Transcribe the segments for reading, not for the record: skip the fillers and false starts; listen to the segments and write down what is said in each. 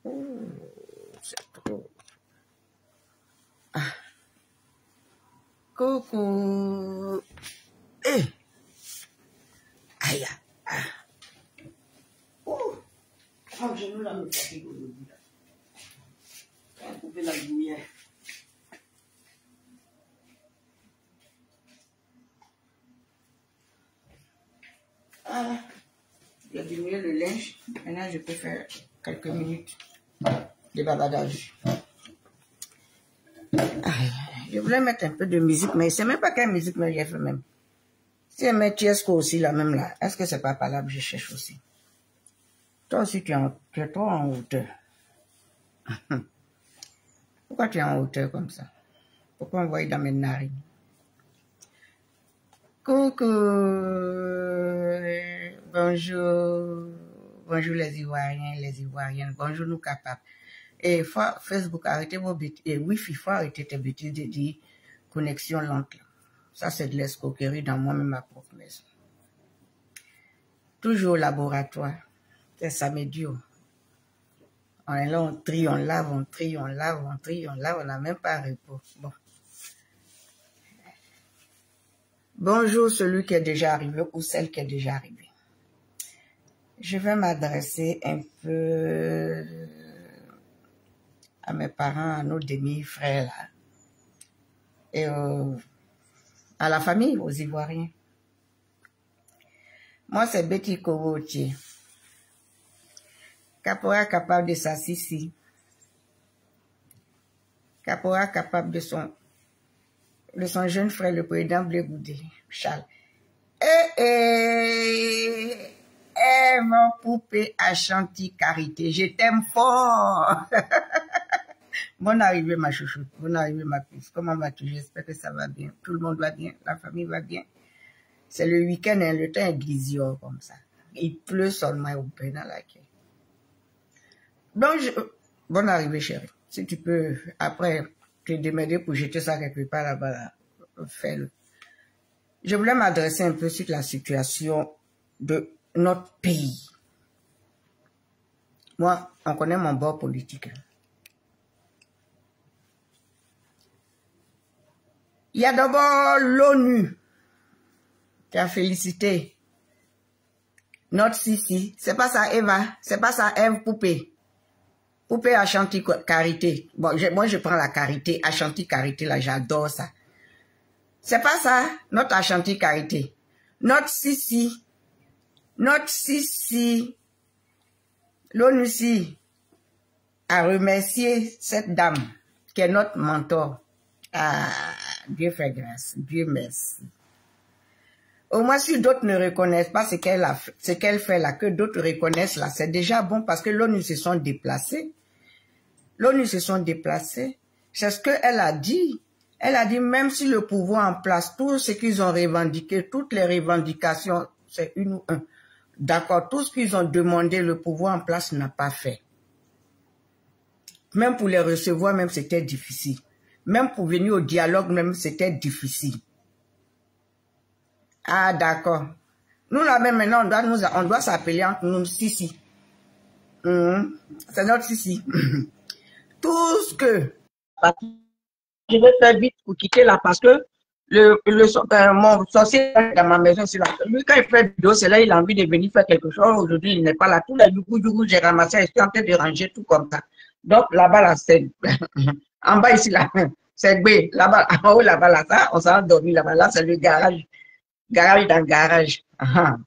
Oh, c'est trop. Ah. Coucou. Eh. Aïe. Ah. Oh. Oh, je nous la me fatigue aujourd'hui. On va couper la lumière. Voilà. J'ai diminué le linge. Maintenant, je peux faire quelques minutes de babadage. Je voulais mettre un peu de musique, mais c'est même pas quelle musique mais j'ai fait même. Si elle met Tiesco aussi, la même là, est-ce que c'est pas par là que je cherche aussi? Toi aussi, tu es trop en hauteur. Pourquoi tu es en hauteur comme ça? Pourquoi on voit dans mes narines? Coucou, bonjour, bonjour les Ivoiriens, les Ivoiriennes, bonjour nous capables. Et Facebook, arrêtez vos bêtises, et Wi-Fi, il faut arrêter tes bêtises de dire connexion lente. Ça, c'est de l'escroquerie dans moi-même, ma propre maison. Toujours au laboratoire, c'est samedi. On est là, on trie, on lave, on trie, on lave, on trie, on lave, on n'a même pas repos. Bon. Bonjour celui qui est déjà arrivé ou celle qui est déjà arrivée. Je vais m'adresser un peu à mes parents, à nos demi-frères là, et à la famille, aux Ivoiriens. Moi, c'est Betty Korotier. Caporal capable de sa Sissi. Caporal capable de son jeune frère, le président Blé-Goudé, Charles. Mon poupée à chantier Carité, je t'aime fort. Bonne arrivée, ma chouchoute. Bonne arrivée, ma puce. Comment vas-tu? J'espère que ça va bien. Tout le monde va bien. La famille va bien. C'est le week-end, hein, le temps est grisillard comme ça. Il pleut seulement au pain dans la quai. Donc, bonne arrivée, chérie. Si tu peux, après, te démerder pour jeter ça quelque part là-bas, là, fais-le. Je voulais m'adresser un peu sur la situation de notre pays. Moi, on connaît mon bord politique. Il y a d'abord l'ONU qui a félicité notre Sissi. C'est pas ça, Eva. C'est pas ça, Eve Poupée. Poupée Ashanti Carité. Bon, moi, je prends la Carité. Ashanti Carité, là, j'adore ça. C'est pas ça, notre Ashanti Carité. Notre Sissi. L'ONU a remercié cette dame qui est notre mentor. Ah, Dieu fait grâce. Dieu merci. Au moins, si d'autres ne reconnaissent pas ce qu'elle fait là, que d'autres reconnaissent là, c'est déjà bon parce que l'ONU se sont déplacés. L'ONU se sont déplacés. C'est ce qu'elle a dit. Elle a dit, même si le pouvoir en place, tout ce qu'ils ont revendiqué, toutes les revendications, c'est une ou un. D'accord, tout ce qu'ils ont demandé, le pouvoir en place n'a pas fait. Même pour les recevoir, même c'était difficile. Même pour venir au dialogue, même c'était difficile. Ah, d'accord. Nous, là, même maintenant, on doit s'appeler entre nous Sissi. C'est notre Sissi. Tout ce que... Je vais faire vite pour quitter là parce que mon sorcier dans ma maison, c'est là. Lui, quand il fait vidéo, c'est là, il a envie de venir faire quelque chose. Aujourd'hui, il n'est pas là. Tous les dougous, j'ai ramassé, je suis en train de ranger tout comme ça. Donc, là-bas, là, c'est... En bas, ici, là, c'est B. Là-bas, en haut, là-bas, là, ça, on s'est endormi là-bas. Là, c'est le garage. Garage dans le garage.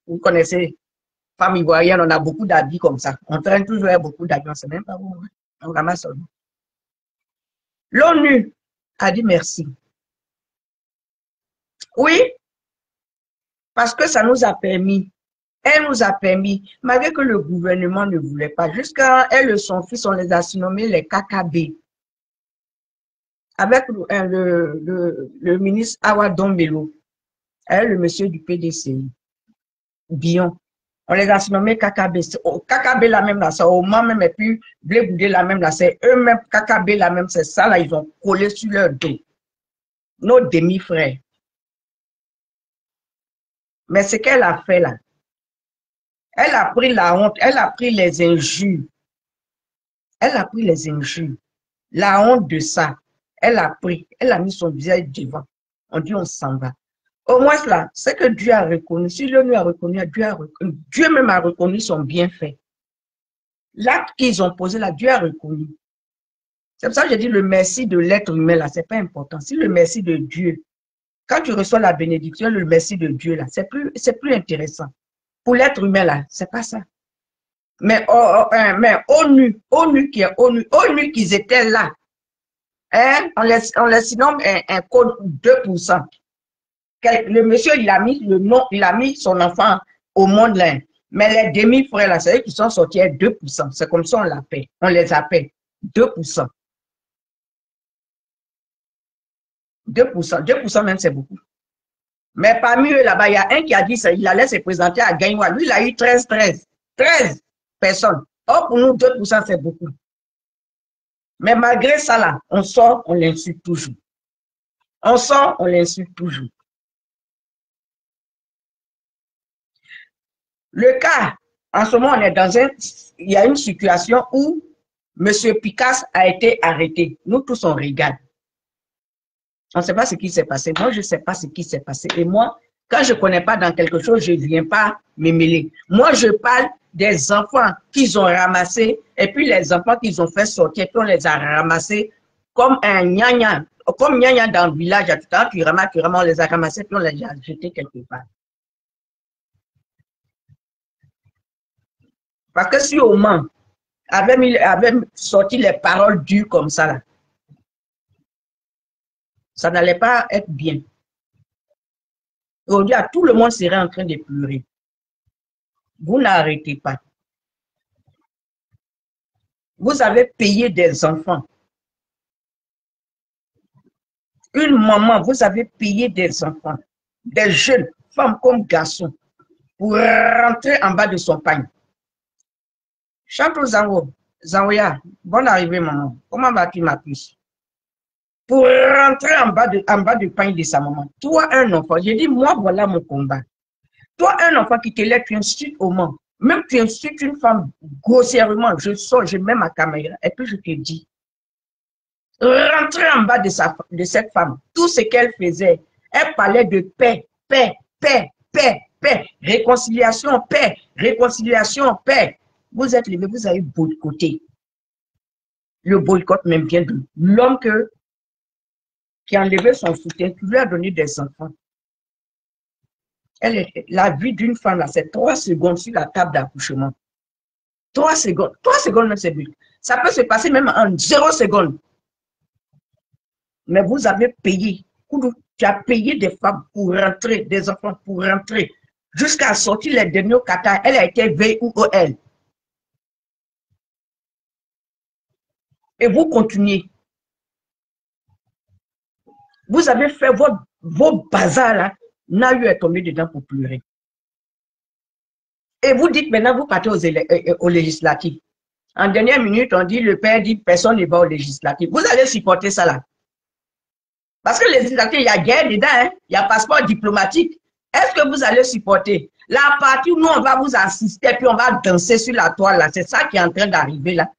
Vous connaissez, femme ivoirienne, on a beaucoup d'habits comme ça. On traîne toujours beaucoup d'habits, on ne sait même pas où. On ramasse seulement. L'ONU a dit merci. Oui, parce que ça nous a permis, elle nous a permis, malgré que le gouvernement ne voulait pas, jusqu'à elle et son fils, on les a surnommés les KKB. Avec le ministre Awa Dombelo, elle, le monsieur du PDCI, Bion. On les a surnommés KKB. KKB la même là, c'est au moment même, et puis Blé Goudé la même là, c'est eux-mêmes, KKB la même, c'est ça là, ils ont collé sur leur dos. Nos demi-frères. Mais ce qu'elle a fait là, elle a pris la honte, elle a pris les injures. Elle a pris les injures, la honte de ça. Elle a pris, elle a mis son visage devant. On dit on s'en va. Au moins là, c'est que Dieu a reconnu. Si l'ONU a reconnu, Dieu même a reconnu son bienfait. L'acte qu'ils ont posé là, Dieu a reconnu. C'est pour ça que j'ai dit le merci de l'être humain là, c'est pas important. Si le merci de Dieu, quand tu reçois la bénédiction, le merci de Dieu là, c'est plus intéressant. Pour l'être humain là, c'est pas ça. Mais ONU qui est ONU qu'ils étaient là, hein, on les surnomme un code 2%. Le monsieur, il a mis le nom, il a mis son enfant au monde là. Mais les demi-frères là, c'est eux qui sont sortis à 2%. C'est comme ça on l'appelle. On les appelle 2%. 2% même, c'est beaucoup. Mais parmi eux là-bas, il y a un qui a dit ça, il allait se présenter à Gagnoua. Lui, il a eu 13 personnes. Or, pour nous, 2%, c'est beaucoup. Mais malgré ça, là, on sort, on l'insulte toujours. On sort, on l'insulte toujours. Le cas, en ce moment, il y a une situation où M. Picasse a été arrêté. Nous tous, on regarde. On ne sait pas ce qui s'est passé. Moi, je ne sais pas ce qui s'est passé. Et moi, quand je ne connais pas dans quelque chose, je ne viens pas me mêler. Moi, je parle des enfants qu'ils ont ramassés et puis les enfants qu'ils ont fait sortir, puis on les a ramassés comme un gnagna. Comme gnagna dans le village, tout à l'heure, tu ramasses, on les a ramassés, puis on les a jetés quelque part. Parce que si au Mans avait sorti les paroles dures comme ça, là, ça n'allait pas être bien. Aujourd'hui, tout le monde serait en train de pleurer. Vous n'arrêtez pas. Vous avez payé des enfants. Une maman, vous avez payé des enfants, des jeunes, femmes comme garçons, pour rentrer en bas de son pagne. Chanto Zango, Zangoya, bonne arrivée maman. Comment vas-tu ma puce? Pour rentrer en bas du pagne de sa maman. Toi, un enfant, j'ai dit, moi, voilà mon combat. Toi, un enfant qui te lève, tu insultes au monde. Même tu insultes une femme grossièrement, je sors, je mets ma caméra, et puis je te dis, rentrer en bas de cette femme, tout ce qu'elle faisait, elle parlait de paix, paix, paix, paix, paix, réconciliation, paix, réconciliation, paix. Vous êtes levé, vous avez boycotté. Le boycott même vient de l'homme qui a enlevé son soutien, qui lui a donné des enfants. La vie d'une femme, c'est 3 secondes sur la table d'accouchement. 3 secondes. 3 secondes, c'est but. Ça peut se passer même en 0 seconde. Mais vous avez payé. Tu as payé des femmes pour rentrer, des enfants pour rentrer. Jusqu'à sortir les derniers au Qatar, elle a été VOL. Et vous continuez. Vous avez fait vos bazars là. Nayu est tombé dedans pour pleurer. Et vous dites maintenant, vous partez aux législatives. En dernière minute, on dit, le père dit, personne ne va aux législatives. Vous allez supporter ça là. Parce que les législatives, il y a guerre dedans, hein? Il y a passeport diplomatique. Est-ce que vous allez supporter? La partie où nous, on va vous assister, puis on va danser sur la toile là. C'est ça qui est en train d'arriver là.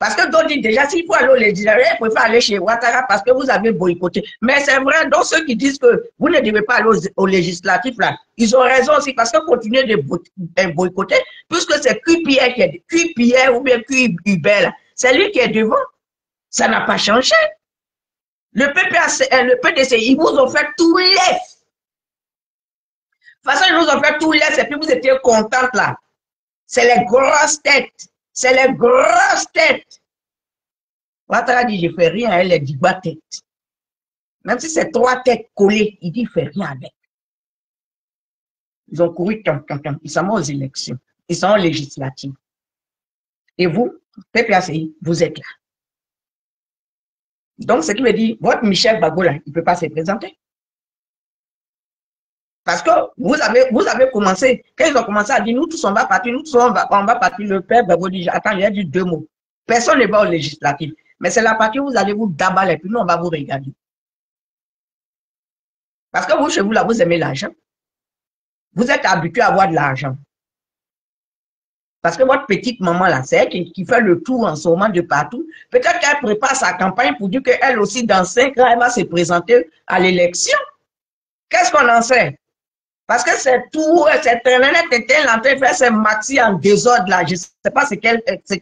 Parce que d'autres disent déjà, s'il faut aller au législatif, il préfère aller chez Ouattara parce que vous avez boycotté. Mais c'est vrai, donc ceux qui disent que vous ne devez pas aller au législatif, là, ils ont raison aussi parce que continuer de boycotter, puisque c'est QPR ou bien QUBER, c'est lui qui est devant. Ça n'a pas changé. Le PDC, ils vous ont fait tout l'Est. De toute façon, ils nous ont fait tout l'Est et puis vous étiez contente là. C'est les grosses têtes. C'est les grosses têtes. Ouattara dit, je ne fais rien, elle est 10 têtes. Même si c'est 3 têtes collées, il dit, il ne fait rien avec. Ils ont couru, ils sont aux élections, ils sont aux législatives. Et vous, PPACI, vous êtes là. Donc, ce qui veut dire, votre Michel Bagola, il ne peut pas se présenter. Parce que vous avez commencé, quand ils ont commencé à dire, nous tous on va partir, nous tous on va partir, le père Bagola dit, attends, il a dit 2 mots. Personne ne va au législatif. Mais c'est la partie où vous allez vous daballer, puis nous on va vous regarder. Parce que vous, chez vous, là, vous aimez l'argent. Vous êtes habitué à avoir de l'argent. Parce que votre petite maman, là, c'est elle qui fait le tour en ce moment de partout. Peut-être qu'elle prépare sa campagne pour dire qu'elle aussi, dans 5 ans, elle va se présenter à l'élection. Qu'est-ce qu'on en sait? Parce que c'est tout, c'est Internet était en train de faire ses maxi en désordre, là. Je ne sais pas ce qui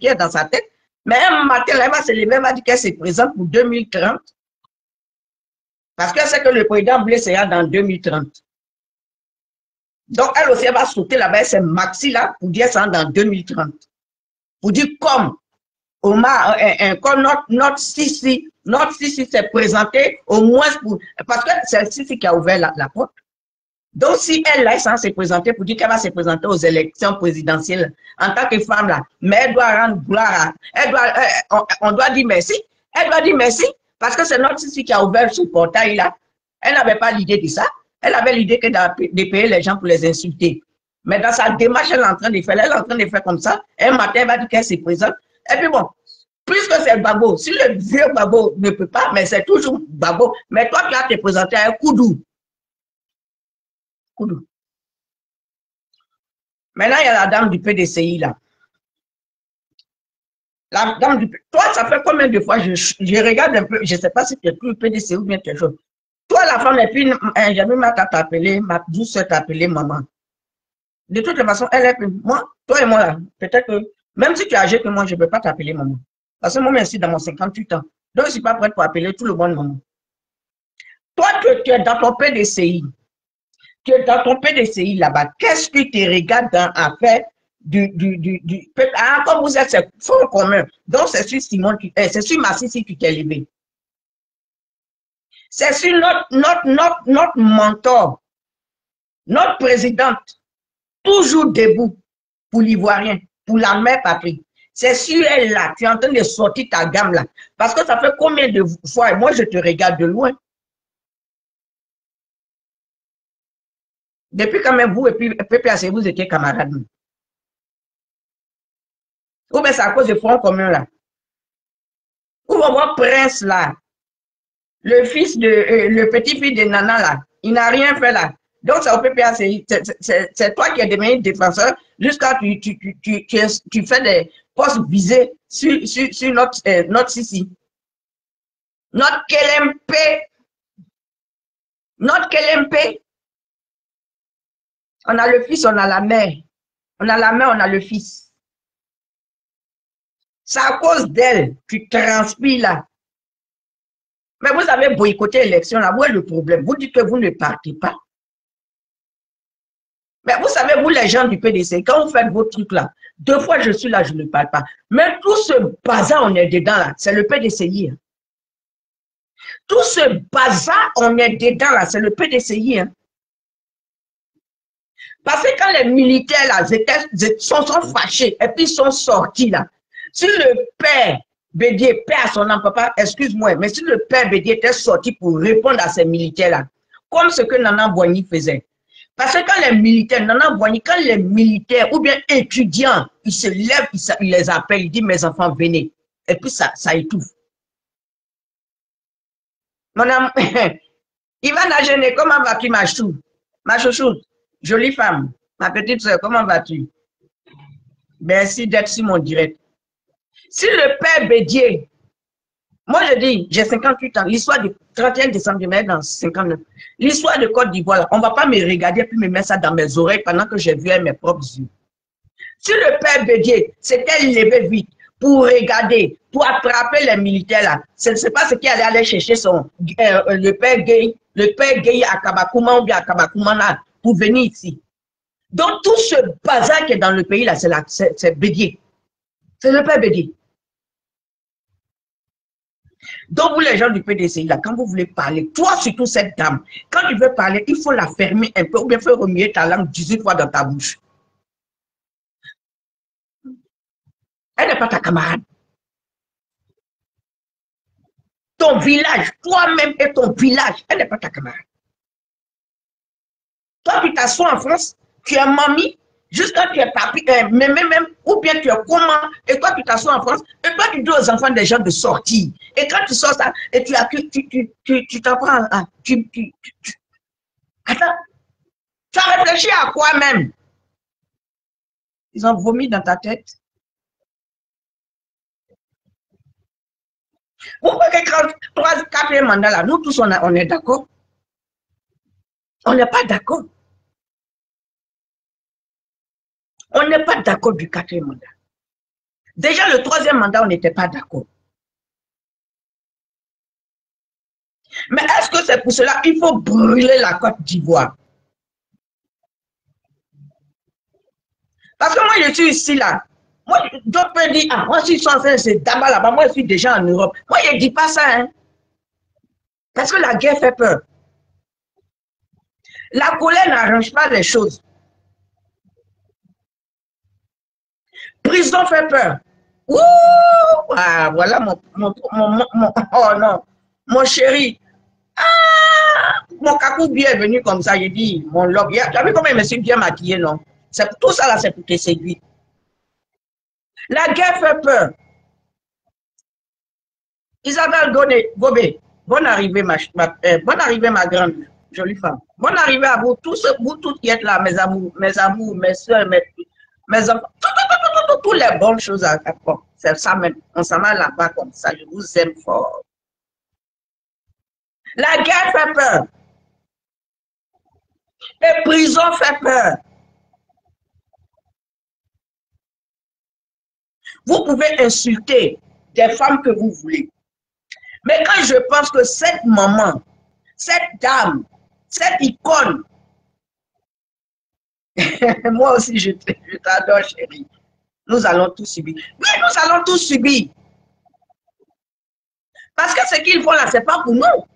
est dans sa tête. Mais un matin, elle va se lever, elle va dire qu'elle se présente pour 2030. Parce qu'elle sait que le président voulait se rendre dans 2030. Donc, elle aussi, elle va sauter là-bas, c'est maxi là, pour dire ça dans 2030. Pour dire comme Omar, comme notre Sisi s'est présenté au moins pour. Parce que c'est Sisi qui a ouvert la porte. Donc, si elle là, elle s'est présentée pour dire qu'elle va se présenter aux élections présidentielles en tant que femme là, mais elle doit rendre gloire on doit dire merci. Elle doit dire merci parce que c'est notre Sisi qui a ouvert ce portail là. Elle n'avait pas l'idée de ça. Elle avait l'idée que de payer les gens pour les insulter. Mais dans sa démarche, elle est en train de faire comme ça. Un matin, elle va dire qu'elle se présente. Et puis bon, puisque c'est Babo, si le vieux Babo ne peut pas, mais c'est toujours Babo. Mais toi, tu vas te présenter à un Koudou. Maintenant, il y a la dame du PDCI là. La dame du Toi, ça fait combien de fois je regarde un peu, je ne sais pas si tu es plus le PDCI ou bien quelque chose. Toi, la femme, et puis, j'ai vu ma tante t'appeler, ma douce soeur t'appeler maman. De toute façon, elle est plus. Moi, toi et moi, là, peut-être que, même si tu es âgé que moi, je ne peux pas t'appeler maman. Parce que moi, merci dans mon 58 ans. Donc, je ne suis pas prête pour appeler tout le monde maman. Toi, tu es dans ton PDCI. Tu es dans ton PDCI là-bas. Qu'est-ce que tu regardes dans l'affaire comme vous êtes, c'est fonds commun. Donc, c'est sur Simon, c'est sur Massi si tu t'es levé. C'est sur notre mentor, notre présidente, toujours debout pour l'Ivoirien, pour la mère patrie. C'est sur elle là, tu es en train de sortir ta gamme là. Parce que ça fait combien de fois, moi je te regarde de loin. Depuis quand même vous et puis PPAC, vous étiez camarades. Ou bien c'est à cause de fonds commun là. Ou bien votre prince là, le fils de, le petit-fils de Nana là, il n'a rien fait là. Donc c'est au PPAC, c'est toi qui es devenu défenseur jusqu'à tu fais des postes visés sur notre Sisi. Notre KLMP, on a le fils, on a la mère. On a la mère, on a le fils. C'est à cause d'elle, tu transpires là. Mais vous avez boycotté l'élection là, où est le problème? Vous dites que vous ne partez pas. Mais vous savez, vous les gens du PDC, quand vous faites vos trucs là, 2 fois je suis là, je ne parle pas. Mais tout ce bazar, on est dedans là, c'est le PDCI. Hein. Tout ce bazar, on est dedans là, c'est le PDCI. Hein. Parce que quand les militaires là, sont fâchés et puis ils sont sortis là, si le père Bédié, père à son âme, papa, excuse-moi, mais si le père Bédié était sorti pour répondre à ces militaires là, comme ce que Nana Boigny faisait. Parce que quand les militaires, Nana Boigny, quand les militaires ou bien étudiants, ils se lèvent, ils les appellent, ils disent mes enfants, venez. Et puis ça étouffe. Mon âme, Ivan Agene, comment vas-tu, ma chou? Ma chouchoute, jolie femme, ma petite soeur, comment vas-tu? Merci d'être sur mon direct. Si le père Bédié, moi je dis, j'ai 58 ans, l'histoire du 31 décembre, je vais dans 59. L'histoire de Côte d'Ivoire, on ne va pas me regarder puis me mettre ça dans mes oreilles pendant que j'ai vu avec mes propres yeux. Si le père Bédié s'était levé vite pour regarder, pour attraper les militaires là, ce n'est pas ce qu'il allait aller chercher le père Gueye à Kabakouma ou bien à Kabakoumana pour venir ici. Donc tout ce bazar qui est dans le pays là, c'est Bédié. C'est le père Bédié. Donc, vous, les gens du PDCI, là, quand vous voulez parler, toi, surtout cette dame, quand tu veux parler, il faut la fermer un peu ou bien faire remuer ta langue 18 fois dans ta bouche. Elle n'est pas ta camarade. Ton village, toi-même et ton village, elle n'est pas ta camarade. Toi, tu t'assois en France, tu es mamie, jusqu'à tu es papi, même, ou bien tu es comment, et toi, tu t'assois en France, et toi, tu dis aux enfants des gens de sortir. Et quand tu sors ça, et tu t'apprends à. Attends, tu as réfléchi à quoi même? Ils ont vomi dans ta tête. Vous voyez que 4e mandat là, nous tous on est d'accord. On n'est pas d'accord. On n'est pas d'accord du 4e mandat. Déjà le 3e mandat, on n'était pas d'accord. Mais est-ce que c'est pour cela qu'il faut brûler la Côte d'Ivoire? Parce que moi, je suis ici, là. Moi, d'autres peuvent dire, ah, moi, je suis censé, c'est d'abord là-bas. Moi, je suis déjà en Europe. Moi, je ne dis pas ça, hein. Parce que la guerre fait peur. La colère n'arrange pas les choses. Prison fait peur. Ouh! Ah, voilà oh non, mon chéri. Ah! Mon cacou bien est venu comme ça, j'ai dit, mon lobe. Tu as vu comment il me suis bien maquillé, non? Tout ça là, c'est pour te séduire. La guerre fait peur. Isabelle Gobé, bonne arrivée, bonne arrivée, ma grande, jolie femme. Bonne arrivée à vous, tous vous tous qui êtes là, mes amours, mes soeurs, mes enfants. Toutes les bonnes choses à faire. C'est ça même. On s'en va là-bas comme ça. Je vous aime fort. La guerre fait peur. Les prisons fait peur. Vous pouvez insulter des femmes que vous voulez. Mais quand je pense que cette maman, cette dame, cette icône, moi aussi je t'adore chérie, nous allons tous subir. Oui, nous allons tous subir. Parce que ce qu'ils font là, ce n'est pas pour nous.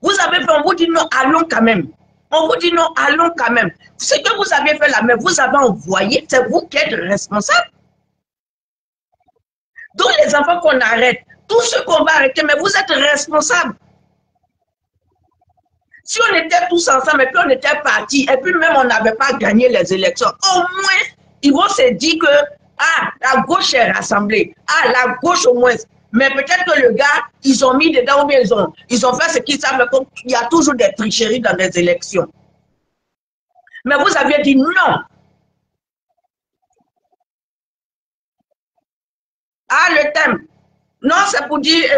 Vous avez fait, on vous dit non, allons quand même. On vous dit non, allons quand même. Ce que vous avez fait là, mais vous avez envoyé, c'est vous qui êtes responsable. Donc les enfants qu'on arrête, tous ceux qu'on va arrêter, mais vous êtes responsables. Si on était tous ensemble et puis on était partis, et puis même on n'avait pas gagné les élections, au moins, ils vont se dire que, ah, la gauche est rassemblée. Ah, la gauche au moins. Mais peut-être que le gars, ils ont mis dedans ou bien ils ont fait ce qu'ils savent. Il y a toujours des tricheries dans les élections. Mais vous aviez dit non. Ah, le thème. Non, c'est pour dire,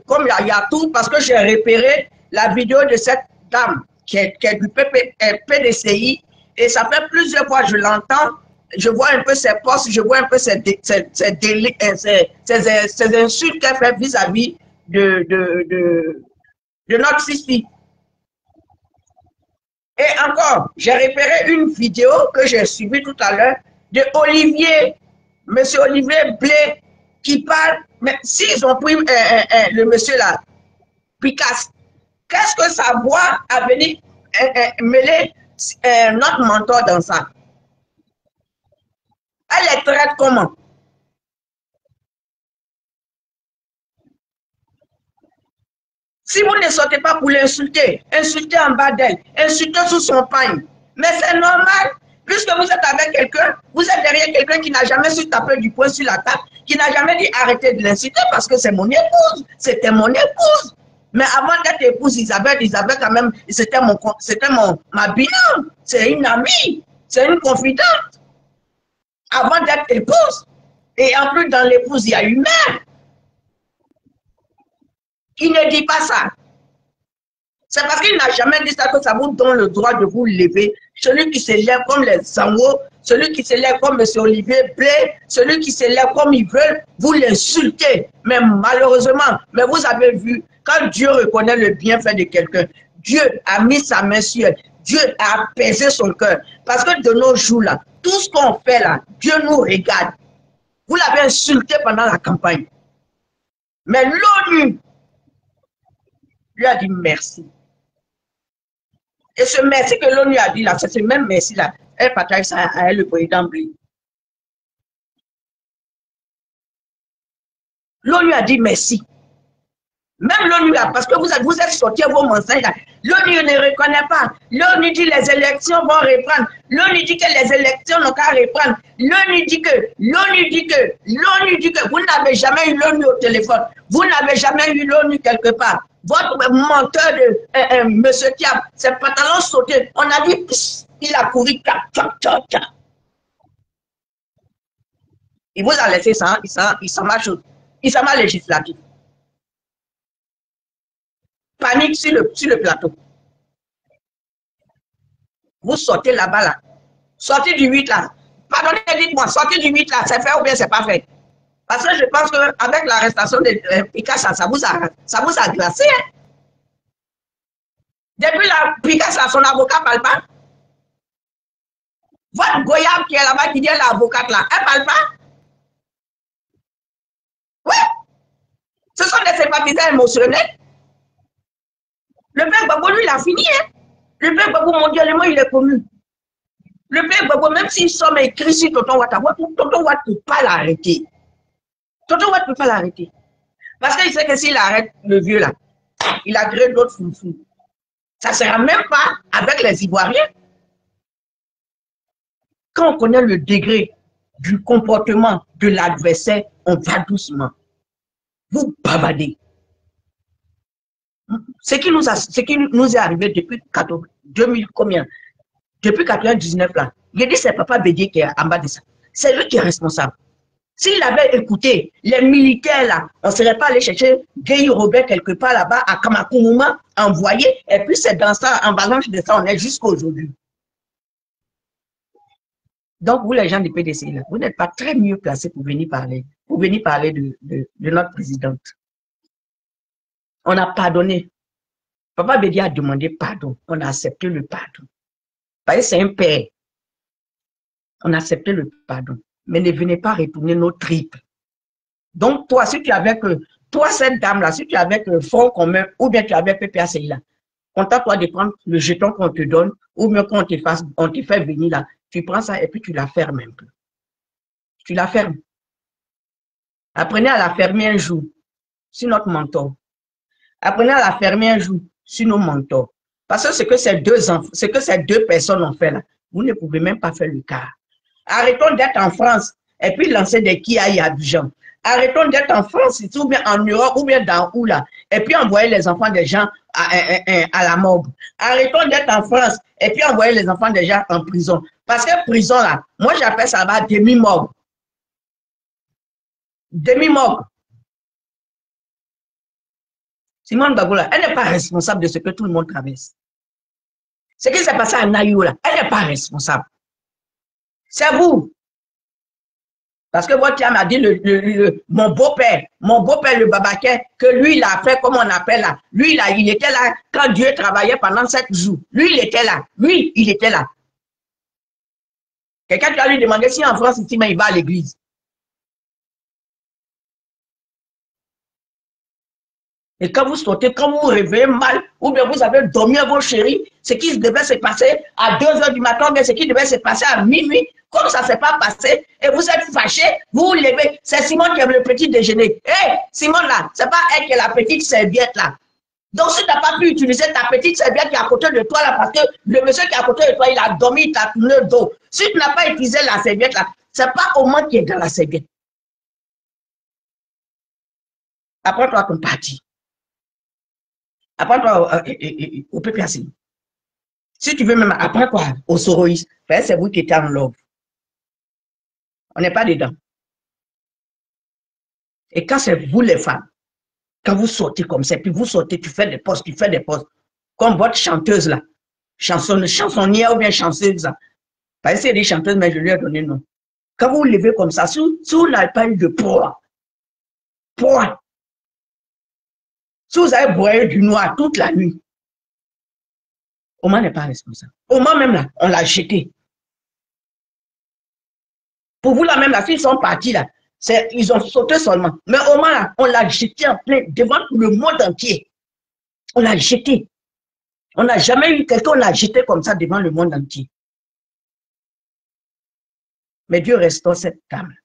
comme il y a tout, parce que j'ai repéré la vidéo de cette dame qui est du PDCI, et ça fait plusieurs fois que je l'entends, je vois un peu ses posts, je vois un peu ses insultes qu'elle fait vis-à-vis de notre Sissi. Et encore, j'ai repéré une vidéo que j'ai suivie tout à l'heure de Olivier, monsieur Olivier Blé, qui parle, mais s'ils ont pris le monsieur là, Picasse, qu'est-ce que sa voix a venu mêler notre mentor dans ça? Elle les traite comment? Si vous ne sortez pas pour l'insulter, insultez en bas d'elle, insultez sous son pagne. Mais c'est normal, puisque vous êtes avec quelqu'un, vous êtes derrière quelqu'un qui n'a jamais su taper du poing sur la table, qui n'a jamais dit arrêtez de l'insulter parce que c'est mon épouse, c'était mon épouse. Mais avant d'être épouse, Isabelle quand même, c'était ma binôme, c'est une amie, c'est une confidente. Avant d'être épouse. Et en plus, dans l'épouse, il y a une mère. Il ne dit pas ça. C'est parce qu'il n'a jamais dit ça que ça vous donne le droit de vous lever. Celui qui se lève comme les Zango, celui qui se lève comme M. Olivier Blé, celui qui se lève comme ils veulent, vous l'insultez. Mais malheureusement, mais vous avez vu, quand Dieu reconnaît le bienfait de quelqu'un, Dieu a mis sa main sur elle. Dieu a apaisé son cœur. Parce que de nos jours là, tout ce qu'on fait là, Dieu nous regarde. Vous l'avez insulté pendant la campagne. Mais l'ONU lui a dit merci. Et ce merci que l'ONU a dit là, c'est ce même merci là, elle partage ça à elle, le président Blé. L'ONU a dit merci. Même l'ONU, parce que vous êtes sortis vos mensonges là. L'ONU ne reconnaît pas. L'ONU dit les élections vont reprendre. L'ONU dit que les élections n'ont qu'à reprendre. L'ONU dit que, vous n'avez jamais eu l'ONU au téléphone. Vous n'avez jamais eu l'ONU quelque part. votre menteur de monsieur qui a ses pantalons sautés, on a dit, il a couru, il vous a laissé ça, il s'en va législatif. Panique sur le plateau. Vous sortez là-bas, là. Sortez du 8 là. Pardonnez, dites-moi, sortez du 8 là, c'est fait ou bien c'est pas fait? Parce que je pense qu'avec l'arrestation de Picasso, ça vous a glacé. Hein? Depuis la Picasso, son avocat ne parle pas. Votre Goyab qui est là-bas, qui dit l'avocate là, elle ne parle pas. Oui. Ce sont des sympathisants émotionnels. Le père Gbagbo, lui, il a fini. Hein? Le père Gbagbo, mondialement, il est connu. Le père Gbagbo, même s'il sommes écrit sur Tonton Ouattara, Tonton Ouattara ne peut pas l'arrêter. Tonton Ouattara ne peut pas l'arrêter. Parce qu'il sait que s'il arrête le vieux là, il a créé d'autres foufous. Ça ne sera même pas avec les Ivoiriens. Quand on connaît le degré du comportement de l'adversaire, on va doucement. Vous bavardez. Ce qui nous est arrivé depuis 2000 combien? Depuis 99 là. Il dit c'est Papa Bédié qui est en bas de ça. C'est lui qui est responsable. S'il avait écouté les militaires là, on ne serait pas allé chercher Guy Robert quelque part là-bas à Kamakouma, envoyé, et puis c'est dans ça, en balance de ça, on est jusqu'à aujourd'hui. Donc, vous les gens du PDC, là, vous n'êtes pas très mieux placés pour venir parler de notre présidente. On a pardonné. Papa Bédi a demandé pardon. On a accepté le pardon. Parce que c'est un père. On a accepté le pardon. Mais ne venez pas retourner nos tripes. Donc, toi, si tu avais que, toi, cette dame-là, si tu avais que Front commun, ou bien tu avais PPACI là, contente-toi de prendre le jeton qu'on te donne, ou bien qu'on te fait venir là, tu prends ça et puis tu la fermes un peu. Tu la fermes. Apprenez à la fermer un jour sur notre mentor. Apprenez à la fermer un jour sur nos mentors. Parce que ce que ces deux personnes ont fait là, vous ne pouvez même pas faire le cas. Arrêtons d'être en France et puis lancer des kiaïs à Abidjan. Arrêtons d'être en France, ou bien en Europe, ou bien dans où là, et puis envoyer les enfants des gens à la morgue. Arrêtons d'être en France et puis envoyer les enfants des gens en prison. Parce que prison là, moi j'appelle ça là demi-morgue. Demi-morgue. Simone Gbagbo là, elle n'est pas responsable de ce que tout le monde traverse. Ce qui s'est passé à Nayou là, elle n'est pas responsable. C'est vous. Parce que votre m'a dit mon beau-père, le Babaké, que lui, il a fait comme on appelle là. Lui, là, il était là quand Dieu travaillait pendant 7 jours. Lui, il était là. Lui, il était là. Quelqu'un qui a lui demandé si en France, ici, mais il va à l'église. Et quand vous sortez, quand vous vous réveillez mal, ou bien vous avez dormi à vos chéris, ce qui devait se passer à 2 h du matin, mais ce qui devait se passer à minuit, comme ça ne s'est pas passé, et vous êtes fâché, vous vous levez. C'est Simone qui a le petit déjeuner. Hé, Simone là, c'est pas elle qui est la petite serviette là. Donc si tu n'as pas pu utiliser ta petite serviette qui est à côté de toi là, parce que le monsieur qui est à côté de toi, il a dormi, il t'a tourné le dos. Si tu n'as pas utilisé la serviette là, ce n'est pas au moins qui est dans la serviette. Apprends-toi ton parti. Apprends-toi au PPAC. Si tu veux même apprendre quoi au Soroïs, c'est vous qui êtes en love. On n'est pas dedans. Et quand c'est vous les femmes, quand vous sortez comme ça, puis vous sortez, tu fais des postes, comme votre chanteuse là, chansonnière ou bien chanteuse là. Parce que c'est des chanteuses, mais je lui ai donné non. Quand vous vous levez comme ça, si vous n'avez pas eu de poids, si vous avez broyé du noir toute la nuit, Oman n'est pas responsable. Oman même là, on l'a jeté. Pour vous là même là, s'ils sont partis là, ils ont sauté seulement. Mais Oman là, on l'a jeté en plein devant le monde entier. On l'a jeté. On n'a jamais eu quelqu'un, on l'a jeté comme ça devant le monde entier. Mais Dieu restaure cette dame.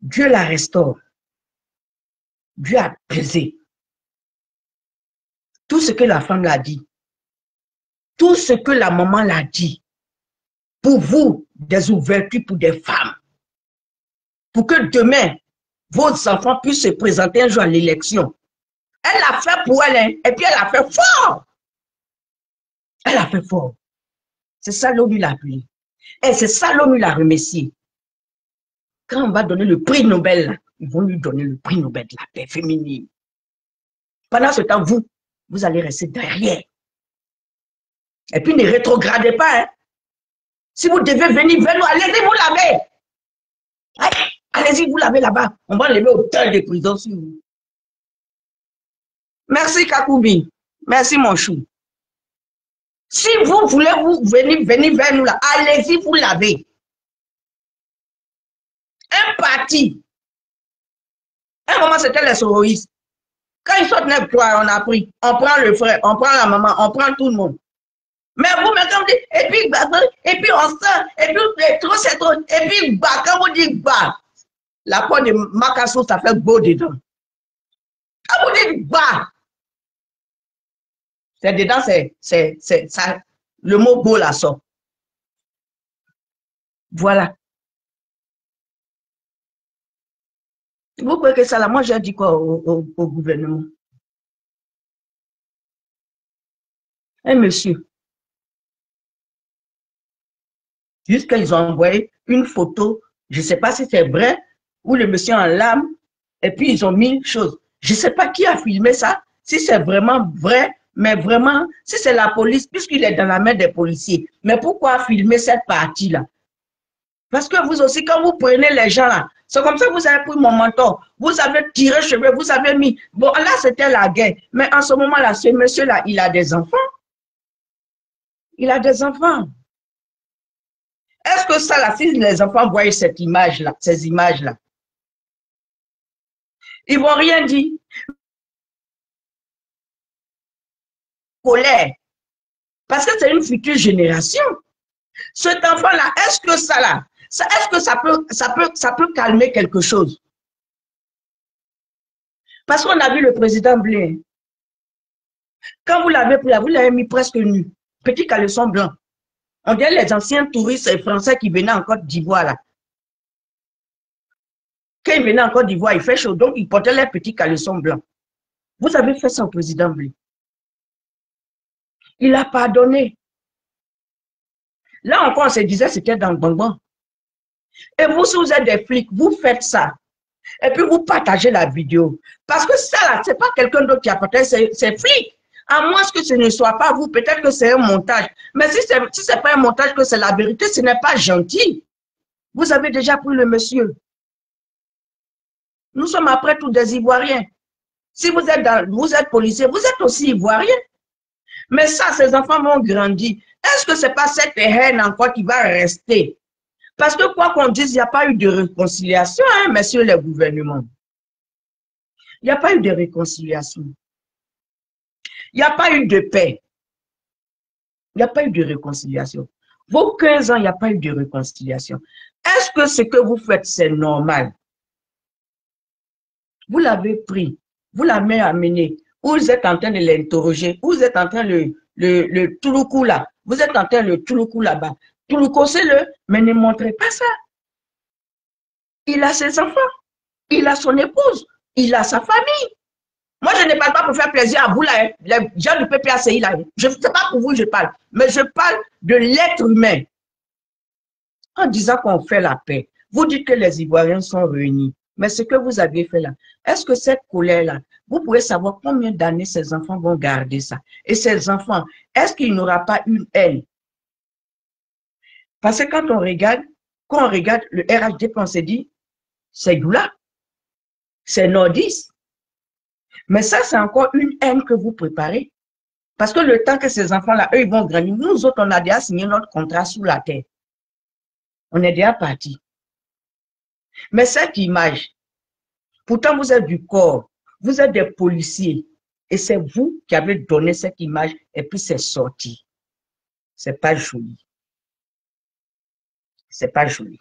Dieu la restaure. Dieu a pesé. Tout ce que la femme l'a dit, tout ce que la maman l'a dit, pour vous, des ouvertures pour des femmes, pour que demain, vos enfants puissent se présenter un jour à l'élection. Elle l'a fait pour elle, hein, et puis elle a fait fort. Elle a fait fort. C'est ça l'ONU l'a appelé. Et c'est ça l'ONU l'a remercié. Quand on va donner le prix Nobel, là, ils vont lui donner le prix Nobel de la paix féminine. Pendant ce temps, vous allez rester derrière. Et puis ne rétrogradez pas. Hein. Si vous devez venir vers nous, allez-y, vous l'avez. Allez-y, vous l'avez là-bas. On va lever autant de prisons sur vous. Merci Kakoubi. Merci mon chou. Si vous voulez venir vers nous là, allez-y, vous l'avez. Un parti. Un moment, c'était les soroïstes. Quand ils sortent neuf on a pris. On prend le frère, on prend la maman, on prend tout le monde. Mais vous, maintenant, vous dites, et puis on sort, et puis trop, c'est trop. Et puis, bah, quand vous dites bah, la peau de Makassou, ça fait beau dedans. Quand vous dites bah, c'est dedans, c'est ça, le mot beau là sort. Voilà. Vous croyez que ça là, moi j'ai dit quoi au gouvernement? Un monsieur, jusqu'ils ont envoyé une photo, je ne sais pas si c'est vrai, où le monsieur en larmes, et puis ils ont mis une chose. Je ne sais pas qui a filmé ça, si c'est vraiment vrai, mais vraiment, si c'est la police, puisqu'il est dans la main des policiers. Mais pourquoi filmer cette partie-là? Parce que vous aussi, quand vous prenez les gens là, c'est comme ça que vous avez pris mon menton, vous avez tiré cheveux, vous avez mis... Bon, là, c'était la guerre. Mais en ce moment-là, ce monsieur-là, il a des enfants. Il a des enfants. Est-ce que ça, là, si les enfants voient cette image-là, ces images-là, ils ne vont rien dire. Colère. Parce que c'est une future génération. Cet enfant-là, est-ce que ça, là, est-ce que ça peut calmer quelque chose? Parce qu'on a vu le président Blé. Quand vous l'avez pris, vous l'avez mis presque nu. Petit caleçon blanc. On dirait les anciens touristes français qui venaient en Côte d'Ivoire, là. Quand ils venaient en Côte d'Ivoire, il fait chaud, donc ils portaient les petits caleçons blancs. Vous avez fait ça au président Blé. Il a pardonné. Là encore, on se disait c'était dans le bonbon. Et vous, si vous êtes des flics, vous faites ça. Et puis vous partagez la vidéo. Parce que ça, là, ce n'est pas quelqu'un d'autre qui a partagé, c'est flic. À moins que ce ne soit pas vous, peut-être que c'est un montage. Mais si ce n'est pas un montage, que c'est la vérité, ce n'est pas gentil. Vous avez déjà pris le monsieur. Nous sommes après tous des Ivoiriens. Si vous êtes policier, vous êtes aussi Ivoirien. Mais ça, ces enfants vont grandir. Est-ce que ce n'est pas cette haine encore qui va rester? Parce que quoi qu'on dise, il n'y a pas eu de réconciliation, hein, messieurs les gouvernements. Il n'y a pas eu de réconciliation. Il n'y a pas eu de paix. Il n'y a pas eu de réconciliation. Vos 15 ans, il n'y a pas eu de réconciliation. Est-ce que ce que vous faites, c'est normal? Vous l'avez pris, vous l'avez amené, vous êtes en train de l'interroger, vous êtes en train de le Touloukou là, vous êtes en train de le Touloukou là-bas. Touloukou, c'est mais ne montrez pas ça. Il a ses enfants, il a son épouse, il a sa famille. Moi, je ne parle pas pour faire plaisir à vous là, hein, les gens du PPACI là. Je ne sais pas pour vous, je parle, mais je parle de l'être humain. En disant qu'on fait la paix, vous dites que les Ivoiriens sont réunis. Mais ce que vous avez fait là, est-ce que cette colère-là, vous pouvez savoir combien d'années ces enfants vont garder ça? Et ces enfants, est-ce qu'il n'y aura pas une haine? Parce que quand on regarde le RHDP, on se dit, c'est Goula, c'est nordiste. Mais ça, c'est encore une haine que vous préparez. Parce que le temps que ces enfants-là, eux, ils vont grandir, nous autres, on a déjà signé notre contrat sous la terre. On est déjà partis. Mais cette image, pourtant vous êtes du corps, vous êtes des policiers, et c'est vous qui avez donné cette image, et puis c'est sorti. C'est pas joli. C'est pas joli.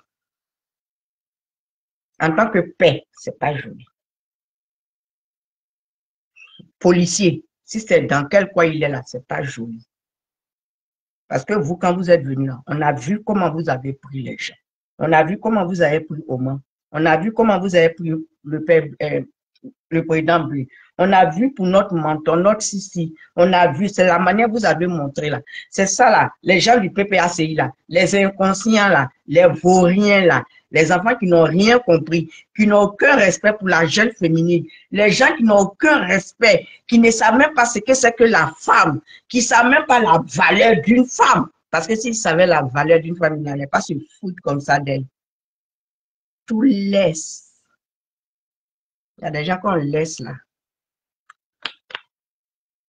En tant que paix, c'est pas joli. Policier, si c'est dans quel coin il est là, c'est pas joli. Parce que vous, quand vous êtes venu là, on a vu comment vous avez pris les gens. On a vu comment vous avez pris Oman. On a vu comment vous avez pris le père le président Blé. On a vu pour notre mentor, notre Sissi. On a vu, c'est la manière que vous avez montré là. C'est ça là, les gens du PPACI là, les inconscients là, les vauriens là, les enfants qui n'ont rien compris, qui n'ont aucun respect pour la jeune féminine, les gens qui n'ont aucun respect, qui ne savent même pas ce que c'est que la femme, qui ne savent même pas la valeur d'une femme. Parce que s'ils savaient la valeur d'une femme, ils n'allaient pas se foutre comme ça d'elle. Tout laisse. Il y a des gens qu'on laisse là.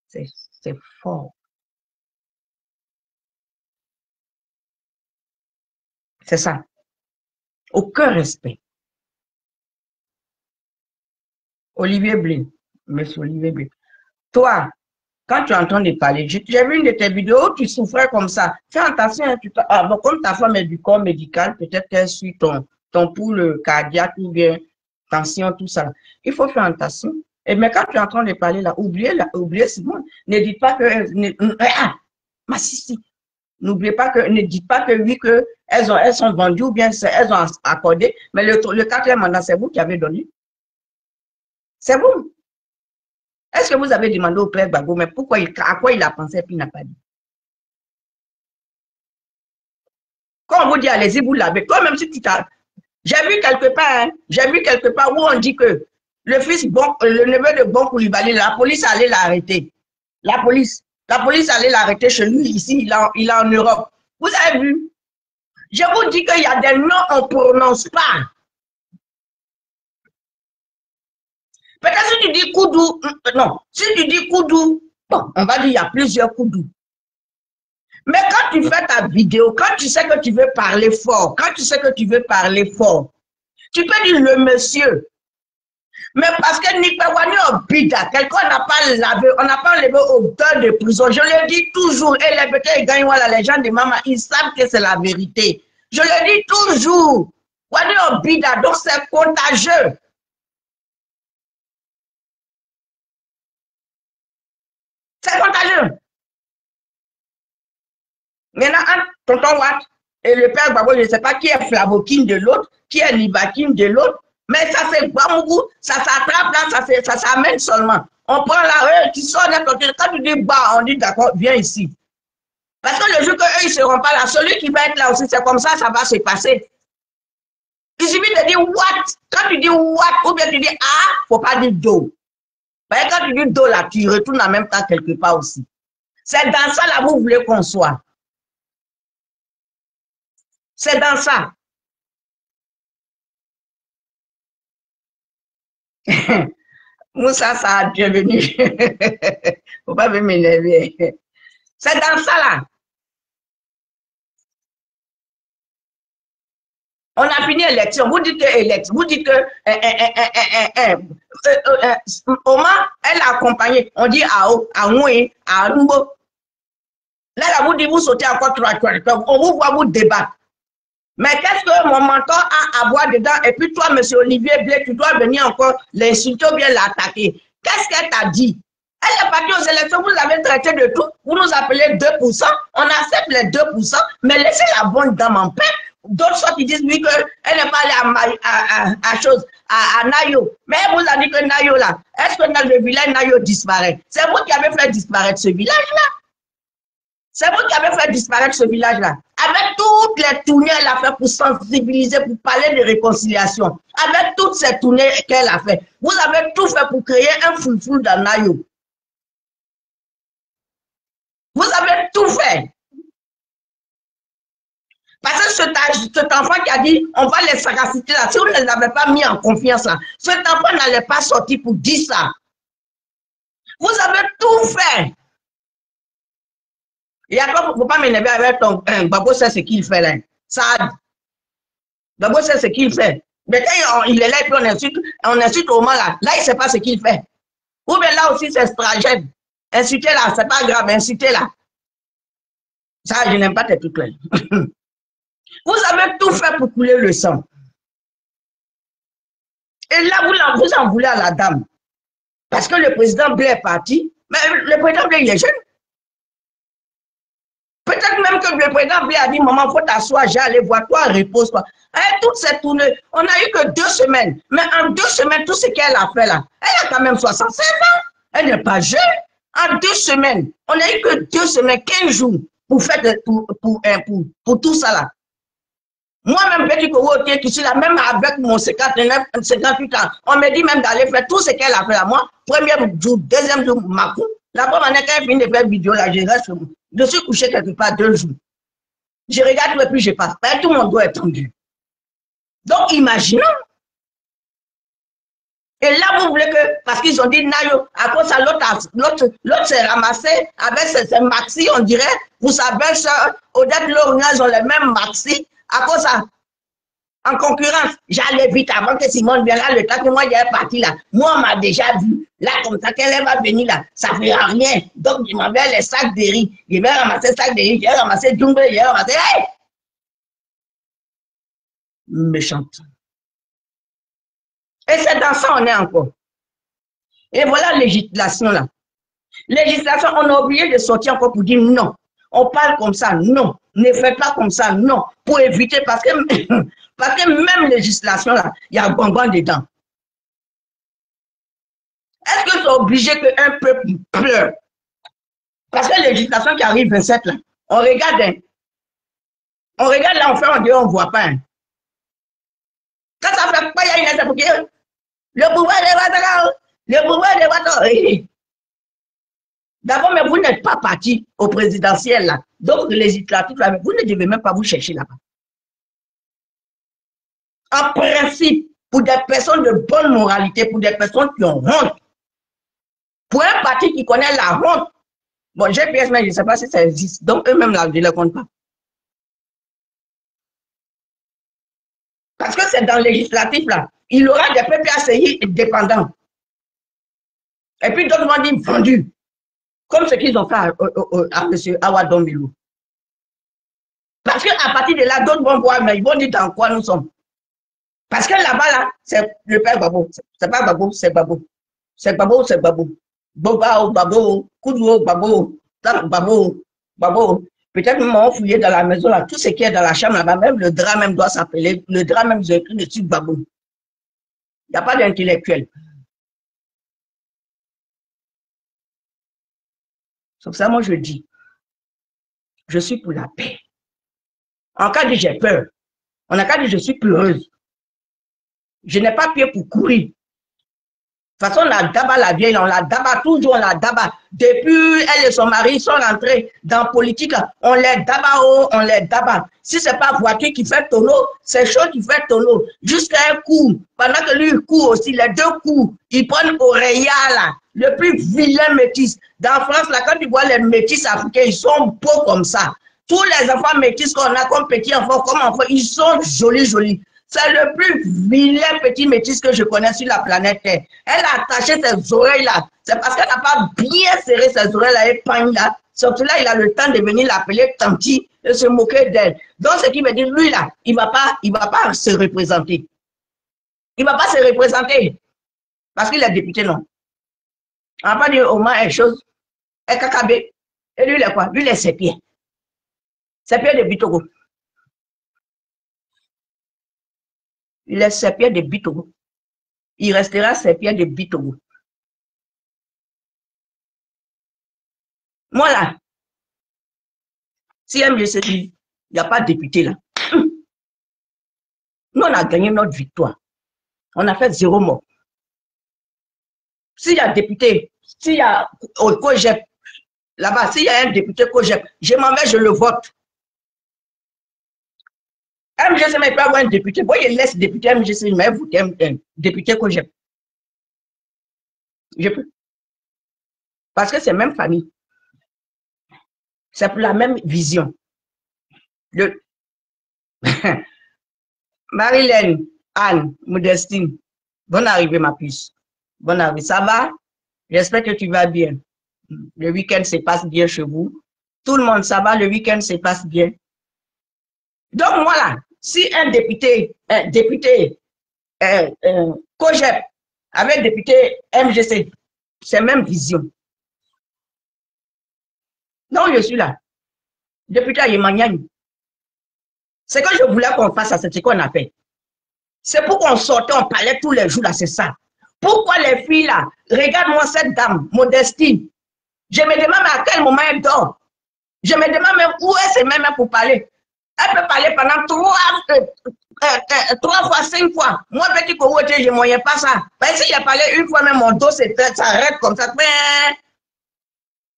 C'est fort. C'est ça. Aucun respect. Olivier Blin, monsieur Olivier Blin. Toi, quand tu es en train de parler, j'ai vu une de tes vidéos où tu souffrais comme ça. Fais attention, hein, bon, comme ta femme est du corps médical, peut-être qu'elle suit ton pouls cardiaque ou bien tension, tout ça. Il faut faire attention. Mais quand tu es en train de parler là, oubliez Simone. Ne dites pas que... N'oubliez pas que, ne dites pas que oui, que elles sont vendues ou bien elles ont accordé, mais le quatrième mandat, c'est vous qui avez donné. C'est vous. Est-ce que vous avez demandé au père Gbagbo, mais à quoi il a pensé puis il n'a pas dit? Quand on vous dit allez-y, vous l'avez. Toi-même, si tu t'as... J'ai vu quelque part où on dit que le neveu de Bon Coulibaly, la police allait l'arrêter. La police allait l'arrêter chez lui, ici, il est en Europe. Vous avez vu? Je vous dis qu'il y a des noms qu'on ne prononce pas. Peut-être si tu dis Koudou, non, si tu dis Koudou, bon, on va dire qu'il y a plusieurs Koudou. Mais quand tu fais ta vidéo, quand tu sais que tu veux parler fort, tu peux dire le monsieur. Mais parce que Nikawani Obida, quelqu'un n'a pas lavé, on n'a pas enlevé odeur de prison. Je le dis toujours, et les petits gagnants, les gens de maman, ils savent que c'est la vérité. Je le dis toujours. Wani Obida, donc c'est contagieux. C'est contagieux. Maintenant, tonton Watt et le père Gbagbo, je ne sais pas qui est Flavokine de l'autre, qui est Libakine de l'autre, mais ça c'est Bamou, ça s'attrape là, ça s'amène seulement. On prend là, tu sors d'un côté, quand tu dis bah, on dit d'accord, viens ici. Parce que le jour qu'eux, ils ne seront pas là, celui qui va être là aussi, c'est comme ça va se passer. Il suffit de dire what. Quand tu dis what, ou bien tu dis ah, il ne faut pas dire do. Mais quand tu dis do là, tu retournes en même temps quelque part aussi. C'est dans ça là, vous voulez qu'on soit. C'est dans ça. Moussa, ça a devenu. Faut pas m'énerver. C'est dans ça là. On a fini l'élection. Vous dites que Oma, elle a accompagné. On dit à Moué, à Numbo. Là, vous dites, vous sautez encore 3. On vous voit vous débattre. Mais qu'est-ce que mon mentor a à voir dedans? Et puis toi, M. Olivier Blé, tu dois venir encore l'insulter ou bien l'attaquer. Qu'est-ce qu'elle t'a dit? Elle est partie aux élections, vous avez traité de tout. Vous nous appelez 2%. On accepte les 2%, mais laissez la bonne dame en paix. D'autres sortes qui disent oui qu'elle n'est pas allée à Nayo. Mais elle vous a dit que Nayo là, est-ce que dans le village Nayo disparaît? C'est vous qui avez fait disparaître ce village-là. C'est vous qui avez fait disparaître ce village-là. Avec toutes les tournées qu'elle a fait pour sensibiliser, pour parler de réconciliation. Avec toutes ces tournées qu'elle a fait. Vous avez tout fait pour créer un foulfoul dans Nayo. Vous avez tout fait. Parce que cet enfant qui a dit, on va les sagaciter là, si vous ne les avez pas mis en confiance là, cet enfant n'allait pas sortir pour dire ça. Vous avez tout fait. Et après, il ne faut pas m'énerver avec ton Gbagbo, c'est ce qu'il fait là. Ça, Gbagbo, c'est ce qu'il fait. Mais quand il est là, puis on insulte au moment là, là, il ne sait pas ce qu'il fait. Ou bien là aussi, c'est stratagème. Insulter là, c'est pas grave, insulter là. Ça, je n'aime pas tes trucs là. Vous avez tout fait pour couler le sang. Et là, vous en voulez à la dame. Parce que le président Blé est parti. Mais le président Blé, il est jeune. Peut-être même que le président lui a dit, maman, faut t'asseoir, j'ai allé voir toi, repose-toi. Toute cette tournée, on n'a eu que 2 semaines. Mais en 2 semaines, tout ce qu'elle a fait là, elle a quand même 65 ans. Elle n'est pas jeune. En 2 semaines, on n'a eu que 2 semaines, 15 jours pour faire pour tout ça là. Moi-même, petit Koro, qui suis là, même avec mon 59, 58 ans, on me dit même d'aller faire tout ce qu'elle a fait là. Moi, premier jour, deuxième jour, ma coup. La première année, quand elle finit de faire vidéo là, je reste, je suis couché quelque part 2 jours. Je regarde et puis je passe. Tout mon dos est tendu. Donc, imaginons. Et là, vous voulez que, parce qu'ils ont dit, Nayo, à cause de l'autre s'est ramassé avec ses maxi, on dirait, pour sa belle-sœur, Odette Lorna, ils ont les mêmes maxi, à cause ça. En concurrence, j'allais vite avant que Simone vienne là, le temps que moi j'étais parti là. Moi, on m'a déjà vu. Là, comme ça, qu'elle va venir là, ça ne fait rien. Donc, je m'avais les sacs de riz. Je vais ramasser les sacs de riz, j'ai ramassé Djumbe, j'ai ramassé. Hey! Méchante. Et c'est dans ça on est encore. Et voilà la législation là. Législation, on a oublié de sortir encore pour dire non. On parle comme ça, non. Ne faites pas comme ça, non. Pour éviter, parce que même législation là, il y a un bonbon dedans. Est-ce que c'est obligé qu'un peuple pleure? Parce que la législation qui arrive 27 là, on regarde, hein. On regarde là, on fait, on dit, on ne voit pas. Hein. Quand ça fait pas, il y a une étape. Le pouvoir des Ouattara, le pouvoir des Ouattara. D'abord, mais vous n'êtes pas parti au présidentiel là. Donc, le législatif là, vous ne devez même pas vous chercher là-bas. En principe, pour des personnes de bonne moralité, pour des personnes qui ont honte, pour un parti qui connaît la honte, bon, GPS, mais je ne sais pas si ça existe. Donc, eux-mêmes là, je ne les compte pas. Parce que c'est dans le législatif là. Il aura des PPACI dépendants. Et puis d'autres vont dire vendus. Comme ce qu'ils ont fait à M. Awadon Milou. Parce qu'à partir de là, d'autres vont voir, mais ils vont dire dans quoi nous sommes. Parce que là-bas, là, c'est le père Babo. C'est pas Babo, c'est Babo. C'est Babo, c'est Babo. Boba, Babo, Koudou, Babo, Babo, Babo. Peut-être même on fouillé dans la maison, là, tout ce qui est dans la chambre, là-bas, même le drap même doit s'appeler, le drap même, j'ai écrit dessus Babo. Il n'y a pas d'intellectuel. C'est pour ça, moi, je dis, je suis pour la paix. En cas de j'ai peur, en cas de je suis peureuse, je n'ai pas pied pour courir. De toute façon, on la dabat la vieille, on la dabat toujours, on la dabat. Depuis elle et son mari sont rentrés dans la politique, on les dabat, on les dabat. Si ce n'est pas voiture qui fait tonneau, c'est chose qui fait tonneau. Jusqu'à un coup, pendant que lui court aussi, les 2 coups, ils prennent Aurélia là, le plus vilain métis. Dans France, là, quand tu vois les métis africains, ils sont beaux comme ça. Tous les enfants métis qu'on a comme petits enfants, comme enfants, ils sont jolis, jolis. C'est le plus vilain petit métis que je connais sur la planète Terre. Elle a attaché ses oreilles là. C'est parce qu'elle n'a pas bien serré ses oreilles là et pagne là. Surtout là, il a le temps de venir l'appeler Tanti et se moquer d'elle. Donc, ce qui veut dire, lui là, il va pas se représenter. Il ne va pas se représenter. Parce qu'il est député, non. On va pas dire au moins une chose. Et Kakabé. Et lui, il est quoi? Lui, il est ses pieds. Ses pieds de Bitogo. Il est ses pieds de Bitogo. Il restera ses pieds de Bitogo. Moi, là, si MGC dit, il n'y a pas de député là. Nous, on a gagné notre victoire. On a fait 0 mort. S'il y a député, s'il y a au COGEP, là-bas, s'il y a un député COGEP, je m'en vais, je le vote. MGC, mais il peut avoir un député. Bon, il laisse député MGC, mais vous un député COGEP. Je peux. Parce que c'est la même famille. C'est pour la même vision. Marilène, Anne, Modestine, bonne arrivée ma puce. Bonne arrivée, ça va? J'espère que tu vas bien. Le week-end se passe bien chez vous. Tout le monde, ça va, le week-end se passe bien. Donc voilà, si un député COGEP avec député MGC, c'est même vision. Donc je suis là. Député Yemanyani. Ce que je voulais qu'on fasse, c'est ce qu'on a fait. C'est pour qu'on sortait, on parlait tous les jours, là, c'est ça. Pourquoi les filles, là, regarde-moi cette dame, Modestine. Je me demande à quel moment elle dort. Je me demande même où est ce même pour parler. Elle peut parler pendant 3 fois, 5 fois. Moi, petit Kowote, je ne moyen pas ça. Ben, si j'ai parlé une fois, même mon dos s'arrête comme ça. Mais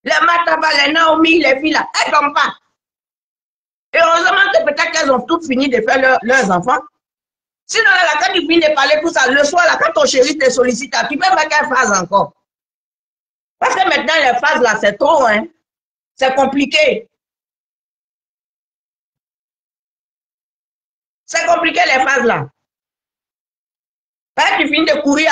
les Mataba, les Naomi, les filles là, elles ne dorment pas. Et heureusement que peut-être qu'elles ont toutes fini de faire leurs enfants. Sinon, là, quand tu finis de parler tout ça, le soir, là, quand ton chéri te sollicite, tu peux faire quelle phrase encore? Parce que maintenant, les phases là, c'est trop, hein. C'est compliqué. C'est compliqué les phases là. Quand tu finis de courir,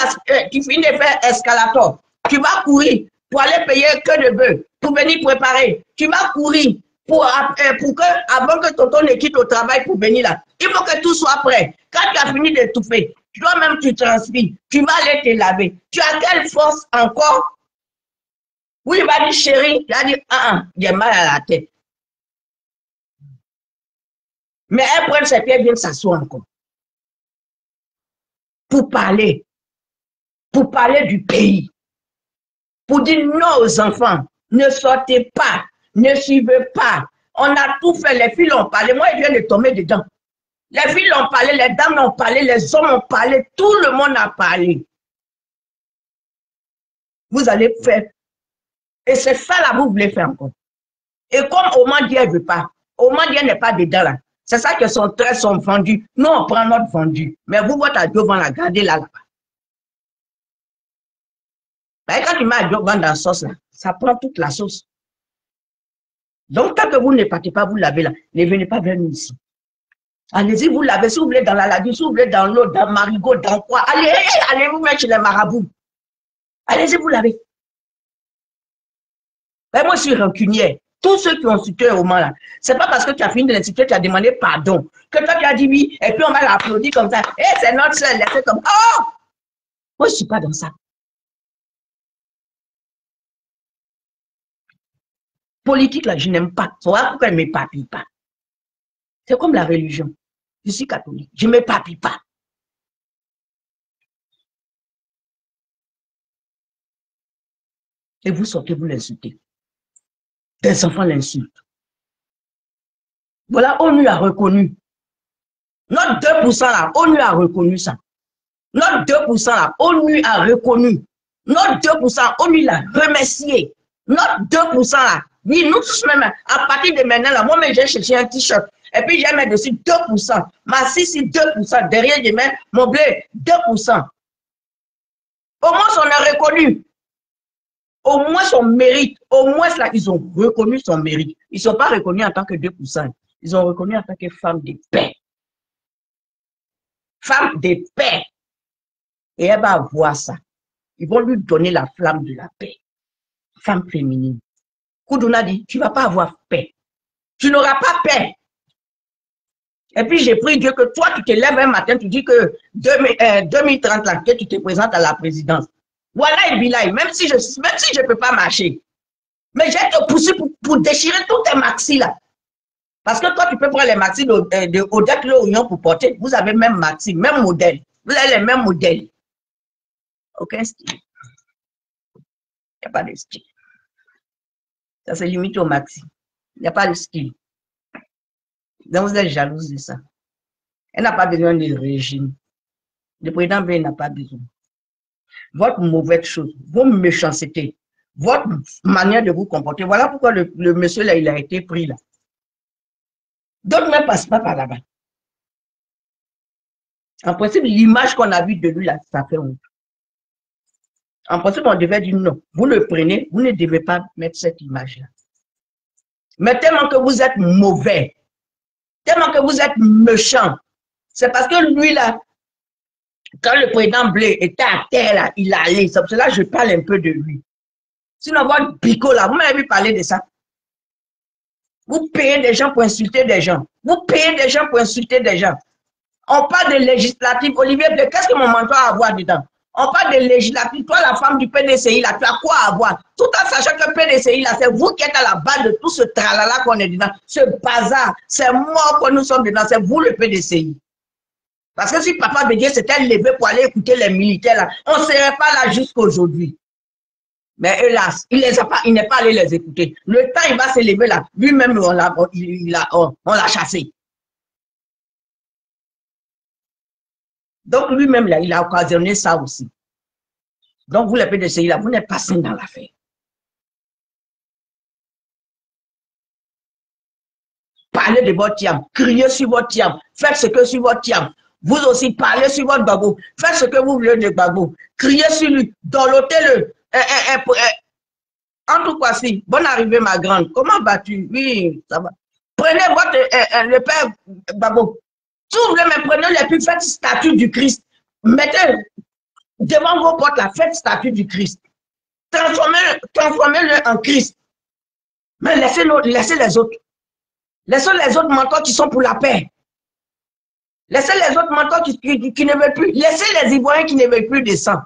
tu finis de faire escalator, tu vas courir pour aller payer que de bœuf, pour venir préparer. Tu vas courir pour que, avant que tonton ne quitte au travail pour venir là. Il faut que tout soit prêt. Quand tu as fini d'étouffer, toi-même tu transpires, tu vas aller te laver. Tu as quelle force encore? Oui, il va dire chérie, il va dire j'ai mal à la tête. Mais elle prend ses pieds, vient s'asseoir encore. Pour parler du pays. Pour dire non aux enfants, ne sortez pas, ne suivez pas. On a tout fait, les filles l'ont parlé, moi je viens de tomber dedans. Les filles l'ont parlé, les dames l'ont parlé, les hommes ont parlé, tout le monde a parlé. Vous allez faire. Et c'est ça là, vous voulez faire encore. Et comme Oman elle ne veut pas, Oman n'est pas dedans là. C'est ça que son traits sont vendus. Nous, on prend notre vendu. Mais vous, votre adieu, on la garder là-bas. Quand tu mets adieu dans la sauce là, ça prend toute la sauce. Donc, tant que vous ne partez pas, vous lavez là, ne venez pas vers nous ici. Allez-y, vous lavez, si vous voulez dans la lagune, si vous voulez dans l'eau, dans Marigot, dans quoi. Allez vous mettre chez les marabouts. Allez-y, vous lavez. Mais moi, je suis rancunière. Tous ceux qui ont insulté au moment là, c'est pas parce que tu as fini de l'insulter, tu as demandé pardon, que toi tu as dit oui, et puis on va l'applaudir comme ça. Eh, c'est notre soeur, elle fait comme oh! Moi, je ne suis pas dans ça. Politique, là, je n'aime pas. Ça va pourquoi elle ne m'épapille pas. C'est comme la religion. Je suis catholique. Je ne m'épapille pas. Et vous sortez, vous l'insultez. Des enfants l'insultent. Voilà, ONU a reconnu. Notre 2% là, ONU a reconnu ça. Notre 2% là, ONU a reconnu. Notre 2%, ONU l'a remercié. Notre 2% là, oui, nous tous même, à partir de maintenant là, moi-même j'ai cherché un t-shirt. Et puis j'ai mis dessus 2%. Ma sissi 2%. Derrière, j'ai mis mon blé 2%. Au moins, on a reconnu. Au moins, son mérite. Au moins, là, ils ont reconnu son mérite. Ils ne sont pas reconnus en tant que 2%. Ils ont reconnu en tant que femme de paix. Femme de paix. Et elle va voir ça. Ils vont lui donner la flamme de la paix. Femme féminine. Koudouna dit, tu ne vas pas avoir paix. Tu n'auras pas paix. Et puis j'ai pris Dieu que toi, tu te lèves un matin, tu dis que 2030, là, que tu te présentes à la présidence. Voilà, Bilaï, même si je ne peux pas marcher. Mais j'ai te poussé pour déchirer tous tes maxis là. Parce que toi, tu peux prendre les maxis de Odette Le Oignon pour porter. Vous avez même maxi, même modèle. Vous avez les mêmes modèles. Aucun style. Il n'y a pas de style. Ça se limite au maxi. Il n'y a pas de style. Donc vous êtes jalouse de ça. Elle n'a pas besoin de régime. Le président B n'a pas besoin. Votre mauvaise chose, vos méchancetés, votre manière de vous comporter, voilà pourquoi le monsieur là, il a été pris là. D'autres ne passent pas par là-bas. En principe, l'image qu'on a vue de lui là, ça fait honte. En principe, on devait dire non. Vous le prenez, vous ne devez pas mettre cette image-là. Mais tellement que vous êtes mauvais, tellement que vous êtes méchant, c'est parce que lui là, quand le président Blé était à terre là, il allait. C'est pour cela que je parle un peu de lui. Sinon, votre bico là, vous m'avez vu parler de ça. Vous payez des gens pour insulter des gens. Vous payez des gens pour insulter des gens. On parle de législative. Olivier Blé, qu'est-ce que mon mentor a à voir dedans? On parle de législative. Toi, la femme du PDCI, là, tu as quoi à voir? Tout en sachant que le PDCI, là, c'est vous qui êtes à la base de tout ce tralala qu'on est dedans. Ce bazar, c'est moi que nous sommes dedans. C'est vous le PDCI. Parce que si Papa Bédié s'était levé pour aller écouter les militaires, là, on ne serait pas là jusqu'aujourd'hui. Mais hélas, il n'est pas allé les écouter. Le temps, il va se lever là. Lui-même, on l'a chassé. Donc, lui-même, là, il a occasionné ça aussi. Donc, vous, les PDCI, là, vous n'êtes pas sain dans l'affaire. Parlez de votre tiam, criez sur votre tiam, faites ce que sur votre tiam. Vous aussi, parlez sur votre babou, faites ce que vous voulez de babou. Criez sur lui, dorlotez-le. En tout cas, si, bonne arrivée, ma grande. Comment vas-tu? Oui, ça va. Prenez le père Babou. Si vous voulez me prenez les plus, faites statue du Christ. Mettez devant vos portes la faites statue du Christ. Transformez-le en Christ. Mais laissez les autres. Laissez les autres mentors qui sont pour la paix. Laissez les autres mentors qui ne veulent plus. Laissez les Ivoiriens qui ne veulent plus de sang.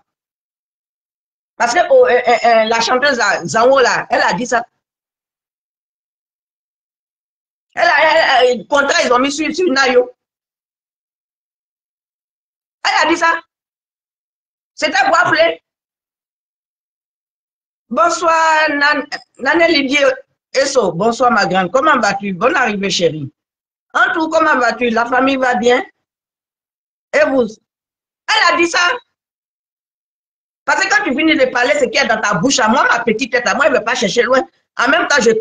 Parce que la chanteuse Zanwo, là, elle a dit ça. Le contrat, ils ont mis sur Nayo. Elle a dit ça. C'était pour appeler. Bonsoir, Nane Lydie Esso. Bonsoir, ma grande. Comment vas-tu? Bonne arrivée, chérie. En tout, comment vas-tu? La famille va bien? Et vous? Elle a dit ça. Parce que quand tu finis de parler, ce qui est dans ta bouche, à moi, ma petite tête, à moi, elle ne veut pas chercher loin. En même temps, je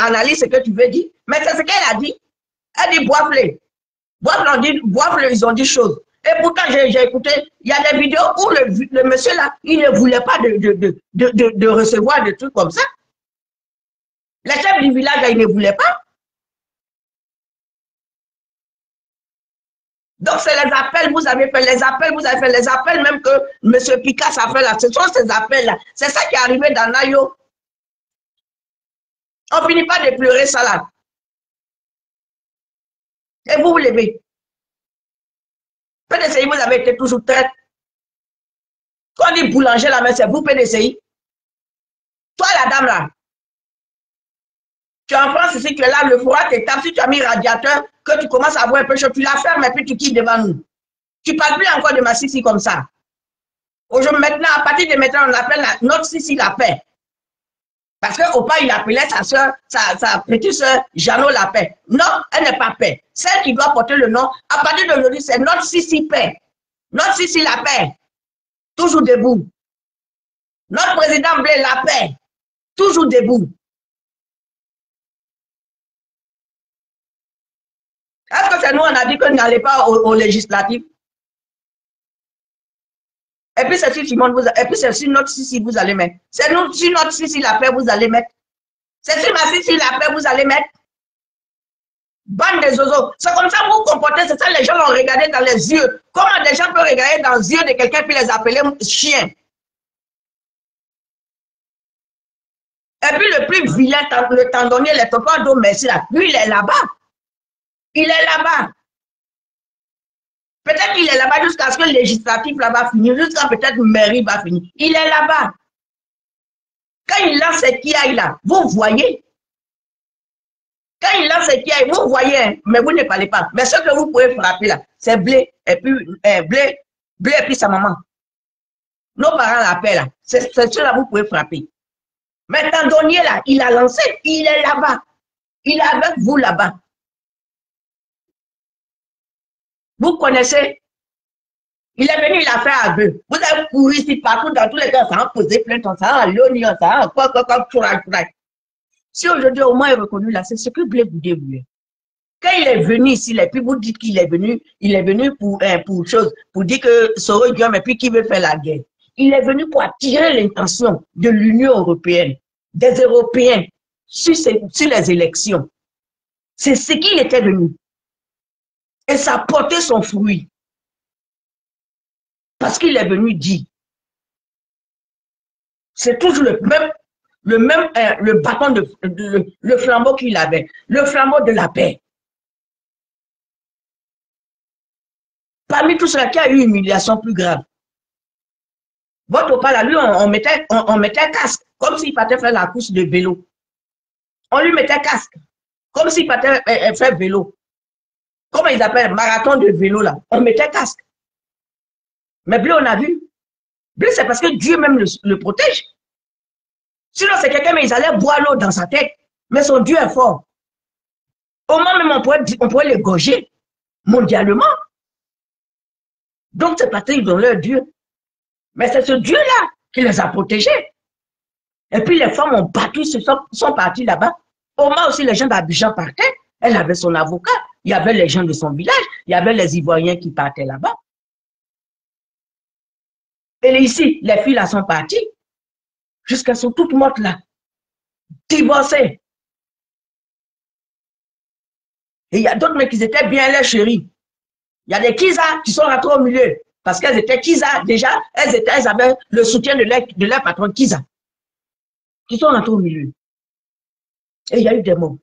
analyse ce que tu veux dire. Mais c'est ce qu'elle a dit. Elle dit boive-les. Boive-les, ils ont dit choses. Et pourtant, j'ai écouté, il y a des vidéos où le monsieur là, il ne voulait pas de recevoir des trucs comme ça. Les chefs du village, là, ils ne voulaient pas. Donc, c'est les appels, vous avez fait les appels, vous avez fait les appels, même que M. Picasso a fait là. Ce sont ces appels-là. C'est ça qui est arrivé dans Nayo. On finit pas de pleurer ça là. Et vous vous levez. PDCI, vous avez été toujours traite. Quand on dit boulanger là, mais c'est vous PDCI. Toi, la dame là. Tu es en France ici, tu es là, le froid t'étape. Si tu as mis radiateur, que tu commences à avoir un peu chaud, tu la fermes et puis tu quittes devant nous. Tu ne parles plus encore de ma Sissi comme ça. Aujourd'hui, maintenant, à partir de maintenant, on appelle notre Sissi la paix. Parce qu'au pas, il appelait sa soeur, sa petite soeur, Jeannot la paix. Non, elle n'est pas paix. Celle qui doit porter le nom, à partir d'aujourd'hui, c'est notre Sissi paix. Notre Sissi la paix. Toujours debout. Notre président Blé la paix. Toujours debout. Est-ce que c'est nous, on a dit qu'on n'allait pas au législatif? Et puis c'est sur Simone, et puis c'est sur notre Sissi vous allez mettre. C'est nous, sur notre Sissi la paix, vous allez mettre. C'est sur ma Sissi la paix, vous allez mettre. Bande de zozos. C'est comme ça que vous vous comportez, c'est ça les gens l'ont regardé dans les yeux. Comment des gens peuvent regarder dans les yeux de quelqu'un puis les appeler chiens? Et puis le plus vilain, le tendonnier, le tonton d'eau, merci là. Lui, il est là-bas. Il est là-bas. Peut-être qu'il est là-bas jusqu'à ce que le législatif là va finir, jusqu'à peut-être le mairie va finir. Il est là-bas. Quand il lance ses kiailles là, vous voyez. Quand il lance ses kiailles, vous voyez, mais vous ne parlez pas. Mais ce que vous pouvez frapper là, c'est Blé, et puis Blé et puis sa maman. Nos parents l'appellent là. C'est cela que vous pouvez frapper. Mais Tandonnier là, il a lancé, il est là-bas. Il est avec vous là-bas. Vous connaissez? Il est venu, il a fait à deux. Vous avez couru ici partout, dans tous les cas, ça a posé plainte, ça a l'oignon, ça a quoi. Si aujourd'hui, au moins, il est reconnu là, c'est ce que Blé Boudé voulait. Quand il est venu ici, là, puis vous dites qu'il est venu pour chose, pour dire que Soro Guillaume, et puis qu'il veut faire la guerre. Il est venu pour attirer l'intention de l'Union européenne, des Européens, sur les élections. C'est ce qu'il était venu. Et ça a porté son fruit. Parce qu'il est venu dire. C'est toujours le bâton, le flambeau qu'il avait. Le flambeau de la paix. Parmi tout cela, qui a eu une humiliation plus grave? Votre opale, là, lui, on mettait casque, comme s'il partait faire la course de vélo. On lui mettait casque, comme s'il partait faire vélo. Comment ils appellent? Marathon de vélo, là. On mettait casque. Mais Blé, on a vu. Blé, c'est parce que Dieu même le protège. Sinon, c'est quelqu'un, mais ils allaient boire l'eau dans sa tête. Mais son Dieu est fort. Au moins, même, on pourrait l'égorger mondialement. Donc, c'est parce qu'ils ont leur Dieu. Mais c'est ce Dieu-là qui les a protégés. Et puis, les femmes ont battu, sont parties là-bas. Au moins aussi, les gens d'Abidjan partaient. Elle avait son avocat. Il y avait les gens de son village. Il y avait les Ivoiriens qui partaient là-bas. Et ici, les filles là sont parties. Jusqu'à sont toutes mortes là. Divorcées. Et il y a d'autres, mais qui étaient bien les chéris. Il y a des Kisa qui sont rentrés au milieu. Parce qu'elles étaient Kisa, déjà, elles avaient le soutien de leur patron Kisa. Qui sont rentrés au milieu. Et il y a eu des morts.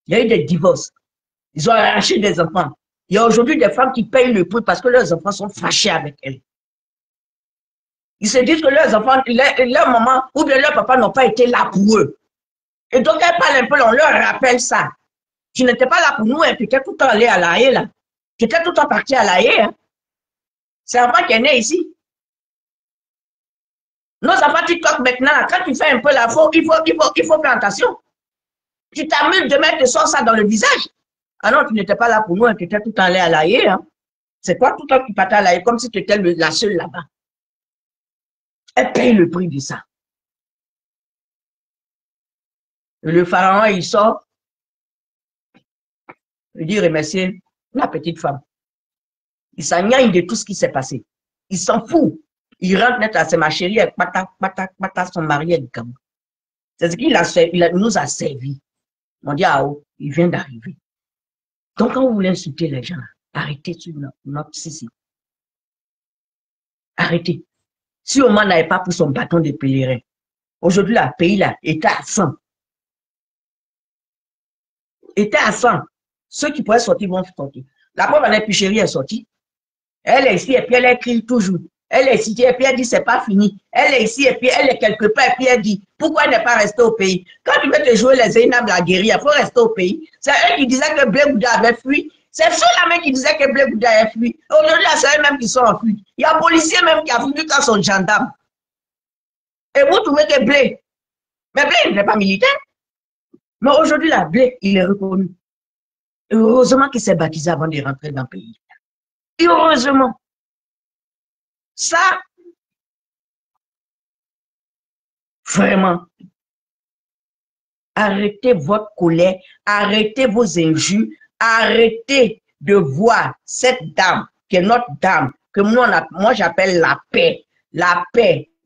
Il y a eu des divorces. Ils ont arraché des enfants. Il y a aujourd'hui des femmes qui payent le prix parce que leurs enfants sont fâchés avec elles. Ils se disent que leurs enfants, leur maman ou bien leur papa n'ont pas été là pour eux. Et donc, elles parlent un peu, on leur rappelle ça. Tu n'étais pas là pour nous, hein, tu étais tout le temps allé à La Haye, là. Tu étais tout le temps parti à La Haye, hein. C'est un enfant qui est né ici. Nos enfants TikTok maintenant, là, quand tu fais un peu la faute, il faut faire attention. Tu t'amuses de mettre ça dans le visage. Ah non, tu n'étais pas là pour nous, hein, tu étais tout le temps allé à La Haye, hein. C'est toi tout le temps qui partais à La Haye, comme si tu étais la seule là-bas. Elle paye le prix de ça. Et le pharaon, il sort. Il dit remercier la petite femme. Il s'engagne de tout ce qui s'est passé. Il s'en fout. Il rentre net à ma chérie, avec pata, son mari est comme. C'est ce qu'il nous a servi. On dit, ah oh, il vient d'arriver. Donc, quand vous voulez insulter les gens, arrêtez sur notre sissi. Arrêtez. Si Oman n'avait pas pris son bâton de pèlerin, aujourd'hui, le pays là était à 100. Était à 100. Ceux qui pourraient sortir vont sortir. La pauvre Picherie est sortie. Elle est ici et puis elle écrit toujours. Elle est ici et puis elle dit c'est pas fini. Elle est ici et puis elle est quelque part et puis elle dit pourquoi elle n'est pas restée au pays. Quand tu veux te jouer les Zainab la guérilla, il faut rester au pays. C'est eux qui disaient que Blé Bouddha avait fui. C'est ceux-là même qui disaient que Blé Bouddha avait fui. Aujourd'hui, c'est eux-mêmes qui sont en fuite. Il y a un policier même qui a fui quand son gendarme. Et vous trouvez que Blé. Mais Blé, il n'est pas militaire. Mais aujourd'hui, là, Blé, il est reconnu. Et heureusement qu'il s'est baptisé avant de rentrer dans le pays. Et heureusement. Ça, vraiment, arrêtez votre colère, arrêtez vos injures, arrêtez de voir cette dame, qui est notre dame, que moi j'appelle la paix,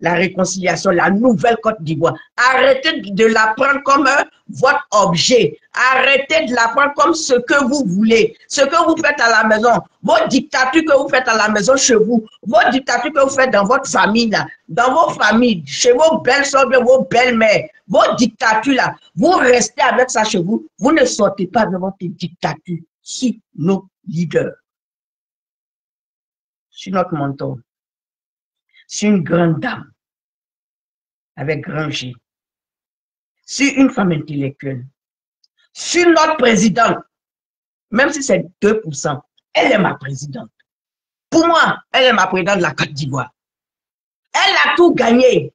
la réconciliation, la nouvelle Côte d'Ivoire. Arrêtez de la prendre comme votre objet. Arrêtez de la prendre comme ce que vous voulez, ce que vous faites à la maison, vos dictatures que vous faites à la maison chez vous, vos dictatures que vous faites dans votre famille, là, dans vos familles, chez vos belles-sœurs, vos belles-mères, vos dictatures, là, vous restez avec ça chez vous, vous ne sortez pas de votre dictature sur nos leaders, sur notre mentor, sur une grande dame, avec grand G, sur une femme intellectuelle, sur notre présidente, même si c'est 2%, elle est ma présidente. Pour moi, elle est ma présidente de la Côte d'Ivoire. Elle a tout gagné.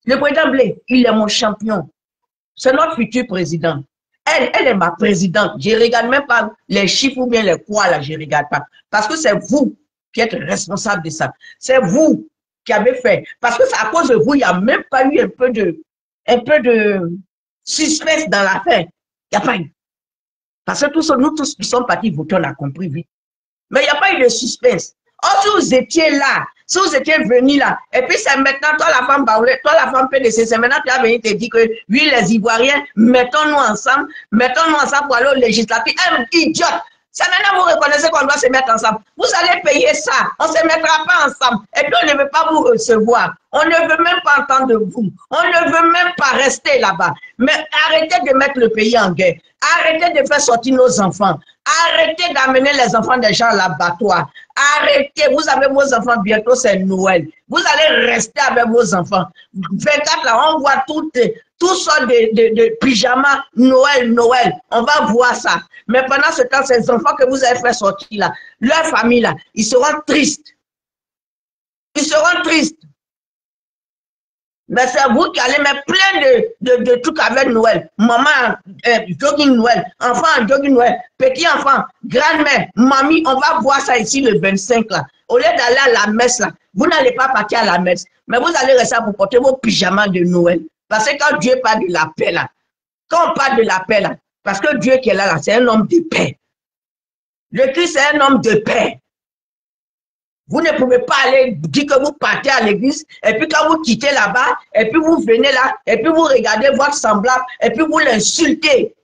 Le président Blé, il est mon champion. C'est notre futur président. Elle est ma présidente. Je ne regarde même pas les chiffres ou bien les quoi là, je ne regarde pas. Parce que c'est vous qui êtes responsable de ça. C'est vous qui avez fait. Parce que c'est à cause de vous, il n'y a même pas eu un peu de suspense dans l'affaire. Il n'y a pas eu. Parce que nous tous qui sommes partis voter, on a compris vite. Mais il n'y a pas eu de suspense. Oh, si vous étiez là, si vous étiez venu là, et puis c'est maintenant, toi la femme Baoulé, toi la femme PDC, c'est maintenant que tu as venu te dire que, oui, les Ivoiriens, mettons-nous ensemble pour aller au législatif. Idiote! C'est maintenant vous reconnaissez qu'on doit se mettre ensemble. Vous allez payer ça. On ne se mettra pas ensemble. Et puis on ne veut pas vous recevoir. On ne veut même pas entendre de vous. On ne veut même pas rester là-bas. Mais arrêtez de mettre le pays en guerre. Arrêtez de faire sortir nos enfants. Arrêtez d'amener les enfants des gens à l'abattoir. Arrêtez, vous avez vos enfants, bientôt c'est Noël. Vous allez rester avec vos enfants. 24 là, on voit tout sortes de pyjamas, Noël, Noël. On va voir ça. Mais pendant ce temps, ces enfants que vous avez fait sortir là, leur famille là, ils seront tristes. Ils seront tristes. Mais c'est vous qui allez mettre plein de trucs avec Noël. Maman, jogging Noël, enfant, jogging Noël, petit enfant, grand-mère, mamie, on va voir ça ici le 25 là. Au lieu d'aller à la messe là, vous n'allez pas partir à la messe, mais vous allez rester pour porter vos pyjamas de Noël. Parce que quand Dieu parle de la paix là, quand on parle de la paix là, parce que Dieu qui est là, c'est un homme de paix. Le Christ est un homme de paix. Vous ne pouvez pas aller dire que vous partez à l'église, et puis quand vous quittez là-bas, et puis vous venez là, et puis vous regardez votre semblable, et puis vous l'insultez.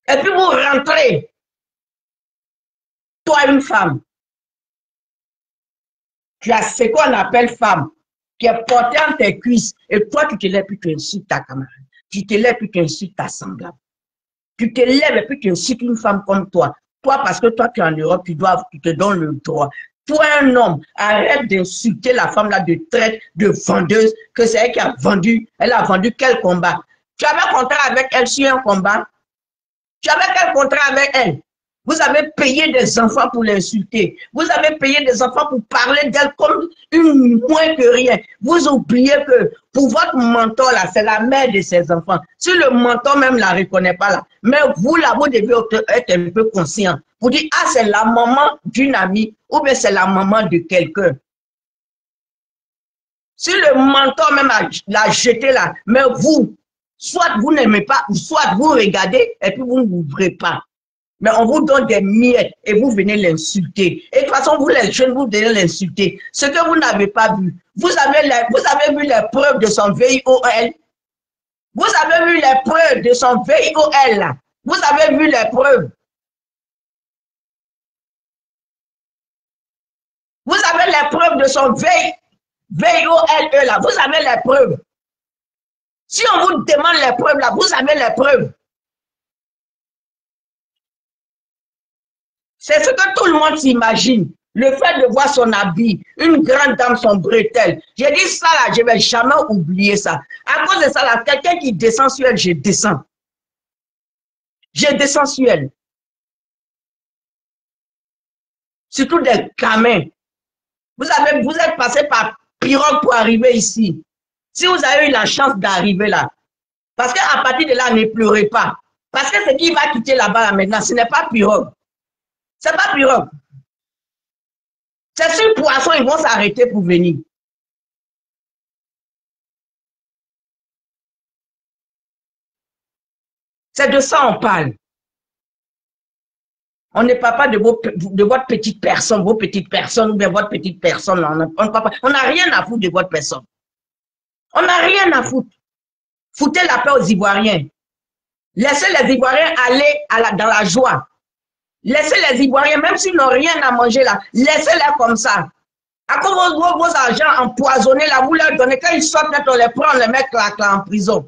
Et puis vous rentrez. Toi, une femme, tu as ce qu'on appelle femme, qui est portée en tes cuisses, et toi, tu te lèves, puis tu insultes ta camarade. Tu te lèves, puis tu insultes ta semblable. Tu te lèves, et puis tu insultes une femme comme toi. Toi, parce que toi, tu es en Europe, tu te donnes le droit. Toi, un homme, arrête d'insulter la femme là de traite, de vendeuse, que c'est elle qui a vendu. Elle a vendu quel combat? Tu avais un contrat avec elle sur un combat? Tu avais quel contrat avec elle? Vous avez payé des enfants pour l'insulter. Vous avez payé des enfants pour parler d'elle comme une moins que rien. Vous oubliez que pour votre mentor là, c'est la mère de ses enfants. Si le mentor même ne la reconnaît pas là, mais vous là, vous devez être un peu conscient. Vous dites, ah, c'est la maman d'une amie ou bien c'est la maman de quelqu'un. Si le mentor même l'a jeté là, mais vous, soit vous n'aimez pas, soit vous regardez et puis vous n'ouvrez pas. Mais on vous donne des miettes et vous venez l'insulter. Et de toute façon, vous les jeunes, vous venez l'insulter. Ce que vous n'avez pas vu. Vous avez vu les preuves de son VIOL. Vous avez vu les preuves de son VIOL là. Vous avez vu les preuves. Vous avez les preuves de son VIOL là. Vous avez les preuves. Si on vous demande les preuves là, vous avez les preuves. C'est ce que tout le monde s'imagine. Le fait de voir son habit, une grande dame, son bretelle. J'ai dit ça là, je ne vais jamais oublier ça. À cause de ça là, quelqu'un qui descend sur elle, je descends. Je descends sur elle. Surtout des gamins. Vous êtes passé par pirogue pour arriver ici. Si vous avez eu la chance d'arriver là, parce qu'à partir de là, ne pleurez pas. Parce que ce qui va quitter là-bas là, maintenant, ce n'est pas pirogue. C'est pas pirogue. C'est sur poisson, ils vont s'arrêter pour venir. C'est de ça on parle. On ne parle pas de votre petite personne, vos petites personnes, ou bien votre petite personne. On n'a rien à foutre de votre personne. On n'a rien à foutre. Foutez la paix aux Ivoiriens. Laissez les Ivoiriens aller dans la joie. Laissez les Ivoiriens, même s'ils n'ont rien à manger là, laissez-les comme ça. À cause de vos argents empoisonnés là, vous leur donnez, quand ils sortent, on les prend, on les met là en prison.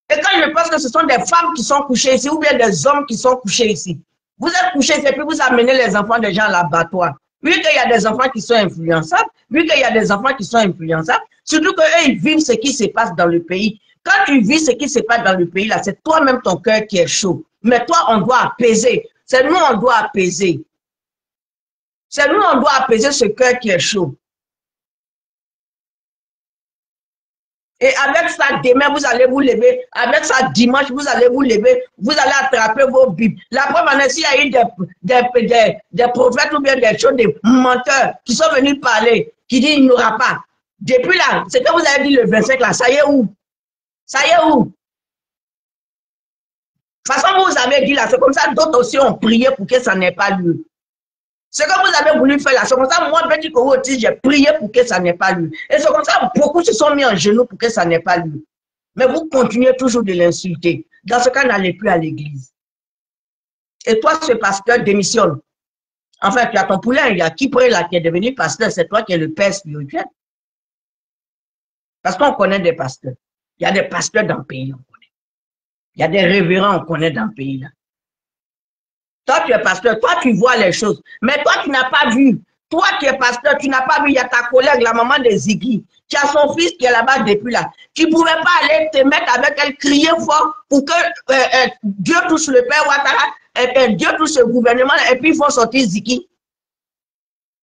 Et quand je pense que ce sont des femmes qui sont couchées ici, ou bien des hommes qui sont couchés ici. Vous êtes couchés ici et puis vous amenez les enfants des gens à l'abattoir. Vu qu'il y a des enfants qui sont influençables, vu qu'il y a des enfants qui sont influençables, surtout qu'eux, ils vivent ce qui se passe dans le pays. Quand tu vis ce qui se passe dans le pays là, c'est toi-même ton cœur qui est chaud. Mais toi, on doit apaiser. C'est nous, on doit apaiser. C'est nous, on doit apaiser ce cœur qui est chaud. Et avec ça, demain, vous allez vous lever. Avec ça, dimanche, vous allez vous lever. Vous allez attraper vos Bibles. La preuve, s'il y a eu des prophètes ou bien des choses, des menteurs qui sont venus parler, qui disent qu'il n'y aura pas. Depuis là, ce que vous avez dit le 25 là, ça y est où? Ça y est où? De toute façon, vous avez dit là, c'est comme ça, d'autres aussi ont prié pour que ça n'ait pas lieu. Ce que vous avez voulu faire là, c'est comme ça, moi, Petit Koro aussi, j'ai prié pour que ça n'ait pas lieu. Et c'est comme ça, beaucoup se sont mis en genoux pour que ça n'ait pas lieu. Mais vous continuez toujours de l'insulter. Dans ce cas, n'allez plus à l'église. Et toi, ce pasteur démissionne. Enfin, tu as ton poulain, il y a qui pourrait là, qui est devenu pasteur, c'est toi qui es le père spirituel. Parce qu'on connaît des pasteurs. Il y a des pasteurs dans le pays, on connaît. Il y a des révérends qu'on connaît dans le pays là. Toi, tu es pasteur, toi, tu vois les choses. Mais toi, tu n'as pas vu. Toi qui es pasteur, tu n'as pas vu, il y a ta collègue, la maman de Ziggy, qui a son fils qui est là-bas depuis là. Tu ne pouvais pas aller te mettre avec elle, crier fort pour que Dieu touche le père Ouattara, Dieu touche le gouvernement, et puis il faut sortir Ziggy.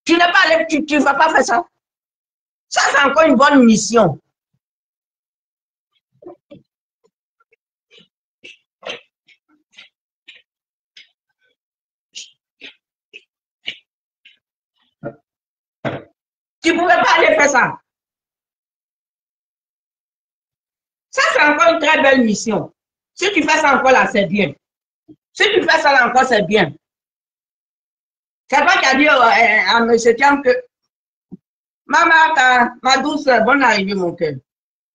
Tu n'es pas allé, tu ne vas pas faire ça. Ça, c'est encore une bonne mission. Tu ne pouvais pas aller faire ça. Ça, c'est encore une très belle mission. Si tu fais ça encore là, c'est bien. Si tu fais ça là encore, c'est bien. C'est toi qui as dit à M. Thiam que Maman, ma douce, bonne arrivée, mon cœur.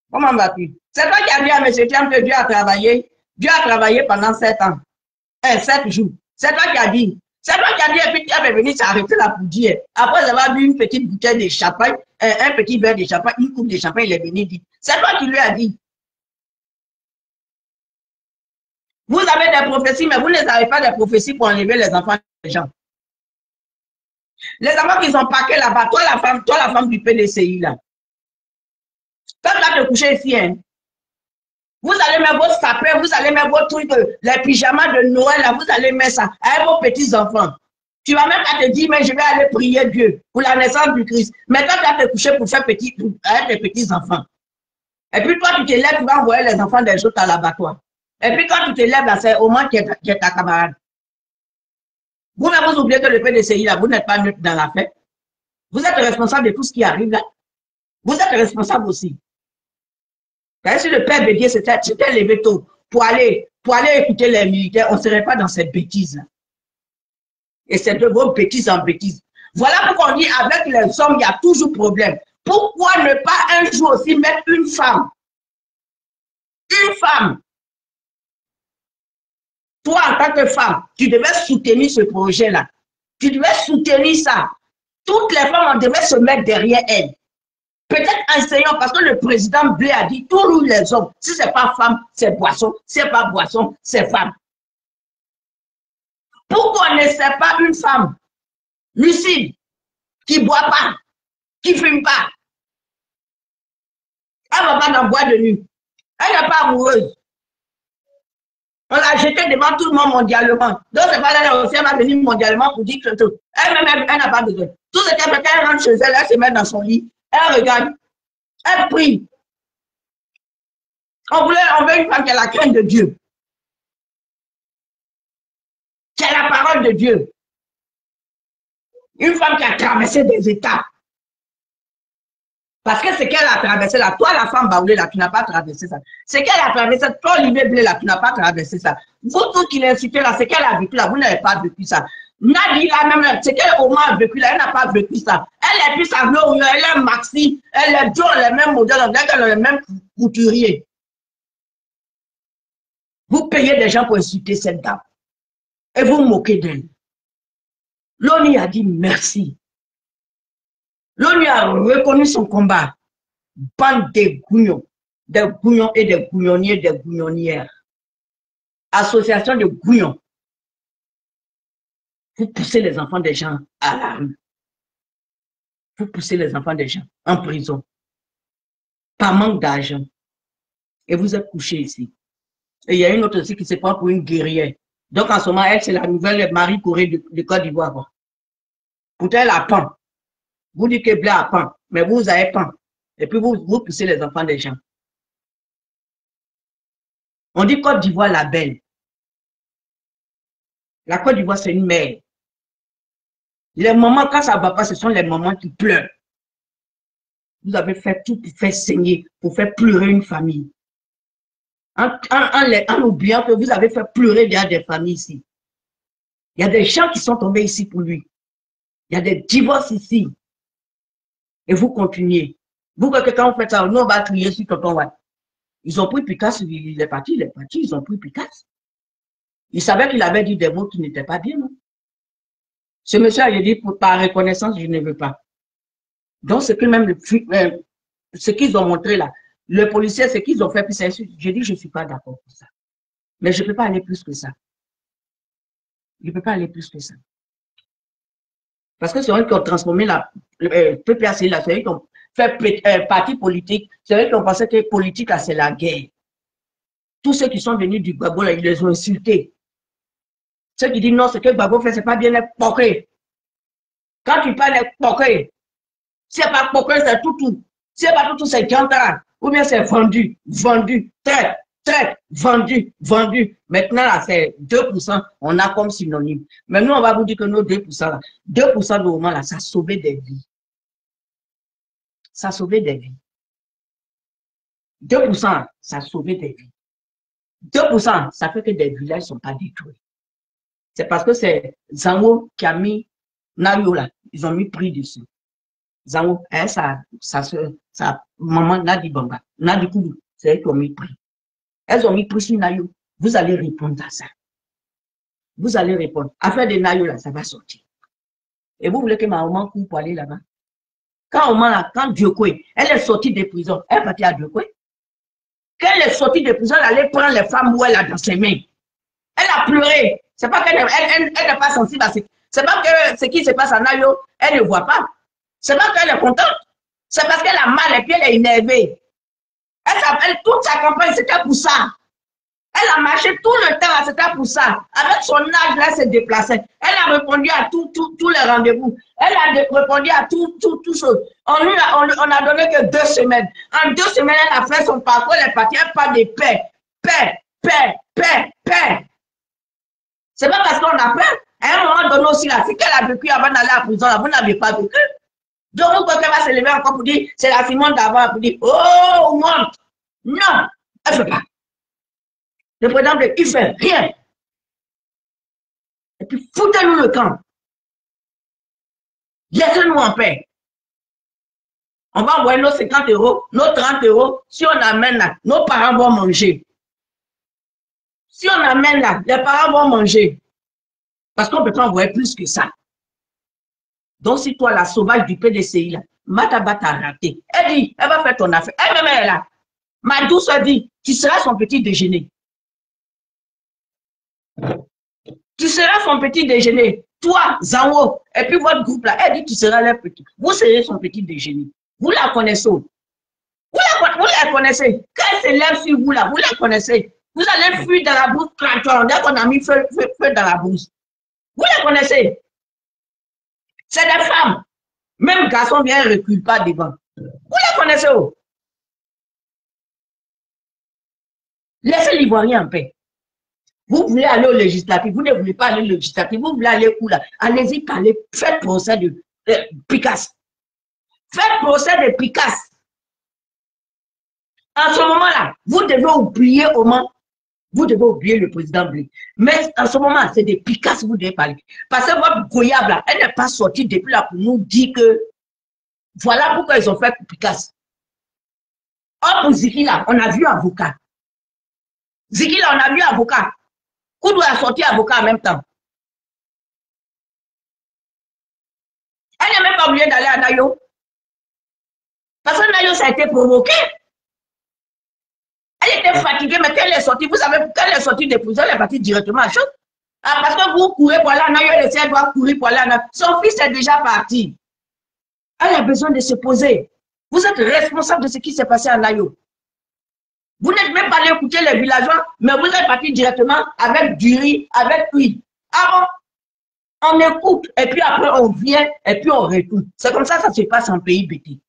Comment vas-tu? C'est toi qui as dit à M. Thiam que Dieu a travaillé pendant 7 ans. 7 jours. C'est toi qui as dit. C'est toi qui as dit, et puis tu avais venu s'arrêter là pour dire. Après avoir bu une petite bouteille de champagne, un petit verre de champagne, une coupe de champagne, il est venu dire. C'est toi qui lui as dit. Vous avez des prophéties, mais vous n'avez pas des prophéties pour enlever les enfants des gens. Les enfants qui sont parqués là-bas, toi la femme du PDCI là. Toi, tu vas te coucher ici, hein. Vous allez mettre vos sapins, vous allez mettre vos trucs, les pyjamas de Noël, là, vous allez mettre ça avec vos petits-enfants. Tu vas même pas te dire, mais je vais aller prier Dieu pour la naissance du Christ. Mais toi, tu vas te coucher pour faire avec tes petits-enfants. Et puis toi, tu te lèves, tu vas envoyer les enfants des autres à l'abattoir. Et puis quand tu te lèves, là, c'est au moins qui est ta camarade. Vous ne vous oubliez que le PDCI, là, vous n'êtes pas neutre dans la fête. Vous êtes responsable de tout ce qui arrive là. Vous êtes responsable aussi. Si le père Bédier s'était levé tôt pour aller écouter les militaires, on ne serait pas dans cette bêtise-là. Et c'est de vos bêtises en bêtises. Voilà pourquoi on dit avec les hommes, il y a toujours problème. Pourquoi ne pas un jour aussi mettre une femme? Une femme. Toi, en tant que femme, tu devais soutenir ce projet-là. Tu devais soutenir ça. Toutes les femmes, on devait se mettre derrière elles. Peut-être enseignant, parce que le président Blé a dit, tous les hommes, si ce n'est pas femme, c'est boisson. Si ce n'est pas boisson, c'est femme. Pourquoi on ne sait pas une femme lucide, qui ne boit pas, qui ne fume pas? Elle ne va pas dans boîte de nuit. Elle n'est pas amoureuse. On l'a jetée devant tout le monde mondialement. Donc, c'est pas là aussi, elle va venir mondialement pour dire que tout. Elle-même, elle n'a pas besoin. Tout ce qu'elle fait, quand elle rentre chez elle, elle se met dans son lit. Elle regarde. Elle prie. On veut une femme qui a la crainte de Dieu. Qui a la parole de Dieu. Une femme qui a traversé des étapes. Parce que ce qu'elle a traversé là, toi la femme Baoulé là, tu n'as pas traversé ça. Ce qu'elle a traversé, toi Olivier Blé là, tu n'as pas traversé ça. Vous tous qui l'incitez là, ce qu'elle a vécu là, vous n'avez pas vécu ça. Nadi là même, ce qu'elle au moins a vécu là, elle n'a pas vécu ça. Elle est plus sa elle est maxi, elle est toujours les mêmes modèles, elle est les mêmes couturiers. Vous payez des gens pour insulter cette dame. Et vous moquez d'elle. L'ONU a dit merci. L'ONU a reconnu son combat. Bande des gougnons et des gougnonniers, des gougnonnières. Association de gougnons. Vous poussez les enfants des gens à la rue. Vous poussez les enfants des gens en prison. Par manque d'argent. Et vous êtes couchés ici. Et il y a une autre aussi qui se prend pour une guerrière. Donc en ce moment, elle, c'est la nouvelle Marie Corée de Côte d'Ivoire. Pourtant, elle a pan. Vous dites que Blé a pan, mais vous avez pan. Et puis vous poussez les enfants des gens. On dit Côte d'Ivoire la belle. La Côte d'Ivoire, c'est une mère. Les moments, quand ça ne va pas, ce sont les moments qui pleurent. Vous avez fait tout pour faire saigner, pour faire pleurer une famille. En oubliant que vous avez fait pleurer des familles ici. Il y a des gens qui sont tombés ici pour lui. Il y a des divorces ici. Et vous continuez. Vous, quand vous faites ça, nous, on va crier sur tonton Watt. Ils ont pris Picasso, il est parti, ils ont pris Picasso. Ils savaient qu'il avait dit des mots qui n'étaient pas bien. Non? Ce monsieur a dit, par reconnaissance, je ne veux pas. Donc, ce qu'ils ont montré là, le policier, ce qu'ils ont fait, puis c'est j'ai dit, je ne suis pas d'accord pour ça. Mais je ne peux pas aller plus que ça. Je ne peux pas aller plus que ça. Parce que c'est eux qui ont transformé le PPAC, là, c'est eux qui ont fait parti politique, c'est eux qui ont pensé que politique, là, c'est la guerre. Tous ceux qui sont venus du Gbagbo, là, ils les ont insultés. Ceux qui disent non, ce que Gbagbo fait, c'est pas bien être poqué. Quand tu parles d'être poqué, si c'est pas poqué, c'est tout. Si c'est pas tout, c'est Gantara. Ou bien c'est vendu, traite, vendu. Maintenant, là, c'est 2%, on a comme synonyme. Mais nous, on va vous dire que nos 2%, là, 2% de moment, là, ça a sauvé des vies. Ça a sauvé des vies. 2%, ça a sauvé des vies. 2%, ça fait que des villages ne sont pas détruits. C'est parce que c'est Zango qui a mis Nayo là. Ils ont mis prix dessus. Zango, hein, sa maman Nadi Bamba, Nadi Koulou, c'est elles qui ont mis prix. Elles ont mis prix sur Nayo. Vous allez répondre à ça. Vous allez répondre. Affaire de Nayo là, ça va sortir. Et vous voulez que ma maman court pour aller là-bas? Quand Diokwe, elle est sortie de prison, elle est partie à Diokwe. Quand elle est sortie de prison, elle allait prendre les femmes où elle a dans ses mains. Elle a pleuré. C'est pas qu'elle n'est pas sensible à ce. C'est pas que ce qui se passe à Nayo, elle ne voit pas. C'est pas qu'elle est contente. C'est parce qu'elle a mal et puis elle est énervée. Toute sa campagne, c'était pour ça. Elle a marché tout le temps, c'était pour ça. Avec son âge, là, elle s'est déplacée. Elle a répondu à tous les rendez-vous. Elle a répondu à tout chose. On a donné que 2 semaines. En 2 semaines, elle a fait son parcours, elle est partie, elle parle de paix. Paix. C'est pas parce qu'on a peur. À un moment donné aussi, là, ce qu'elle a vécu avant d'aller à la prison, là, vous n'avez pas vécu. Donc, vous pouvez pas se lever encore pour dire, c'est la Simone d'avant, pour dire, oh, monte. Non, elle ne fait pas. Le président, il ne fait rien. Et puis, foutez-nous le camp. Laissez-nous en paix. On va envoyer nos 50 €, nos 30 €. Si on amène là, nos parents vont manger. Si on amène là, les parents vont manger. Parce qu'on ne peut pas envoyer plus que ça. Donc, si toi, la sauvage du PDCI, là, Mataba t'a raté. Elle dit, elle va faire ton affaire. Elle-même, elle est là. Ma douce dit, tu seras son petit déjeuner. Tu seras son petit déjeuner. Toi, Zango, et puis votre groupe là, elle dit, tu seras leur petit. Vous serez son petit déjeuner. Vous la connaissez. Vous la connaissez. Quand elle se lève sur vous là, vous la connaissez. Vous allez fuir dans la brousse, dès qu'on a mis feu dans la brousse. Vous la connaissez. C'est des femmes. Même garçon vient, ne recule pas devant. Vous la connaissez. Laissez l'Ivoirien en paix. Vous voulez aller au législatif, vous ne voulez pas aller au législatif, vous voulez aller où là? Allez-y parler, faites procès de Picasse. Faites procès de Picasse. En ce moment-là, vous devez oublier Oman, vous devez oublier le président Blé. Mais en ce moment, c'est des Picasse que vous devez parler. Parce que votre goyable là, elle n'est pas sortie depuis là pour nous dire que voilà pourquoi ils ont fait pour Picasse. Or, pour Ziki là, on a vu avocat. Ziki là, on a vu avocat. Koudou a sorti avocat en même temps. Elle n'est même pas obligée d'aller à Nayo. Parce que Nayo, ça a été provoqué. Elle était fatiguée, mais quand elle est sortie, vous savez, quand elle est sortie de prison, elle est partie directement à chose. Ah, parce que vous courez pour aller à Nayo, elle doit courir pour aller à Nayo. Son fils est déjà parti. Elle a besoin de se poser. Vous êtes responsable de ce qui s'est passé à Nayo. Vous n'êtes même pas allé écouter les villageois, mais vous êtes parti directement avec du riz, avec lui. Ah bon? On écoute, et puis après on vient, et puis on retourne. C'est comme ça que ça se passe en pays BT.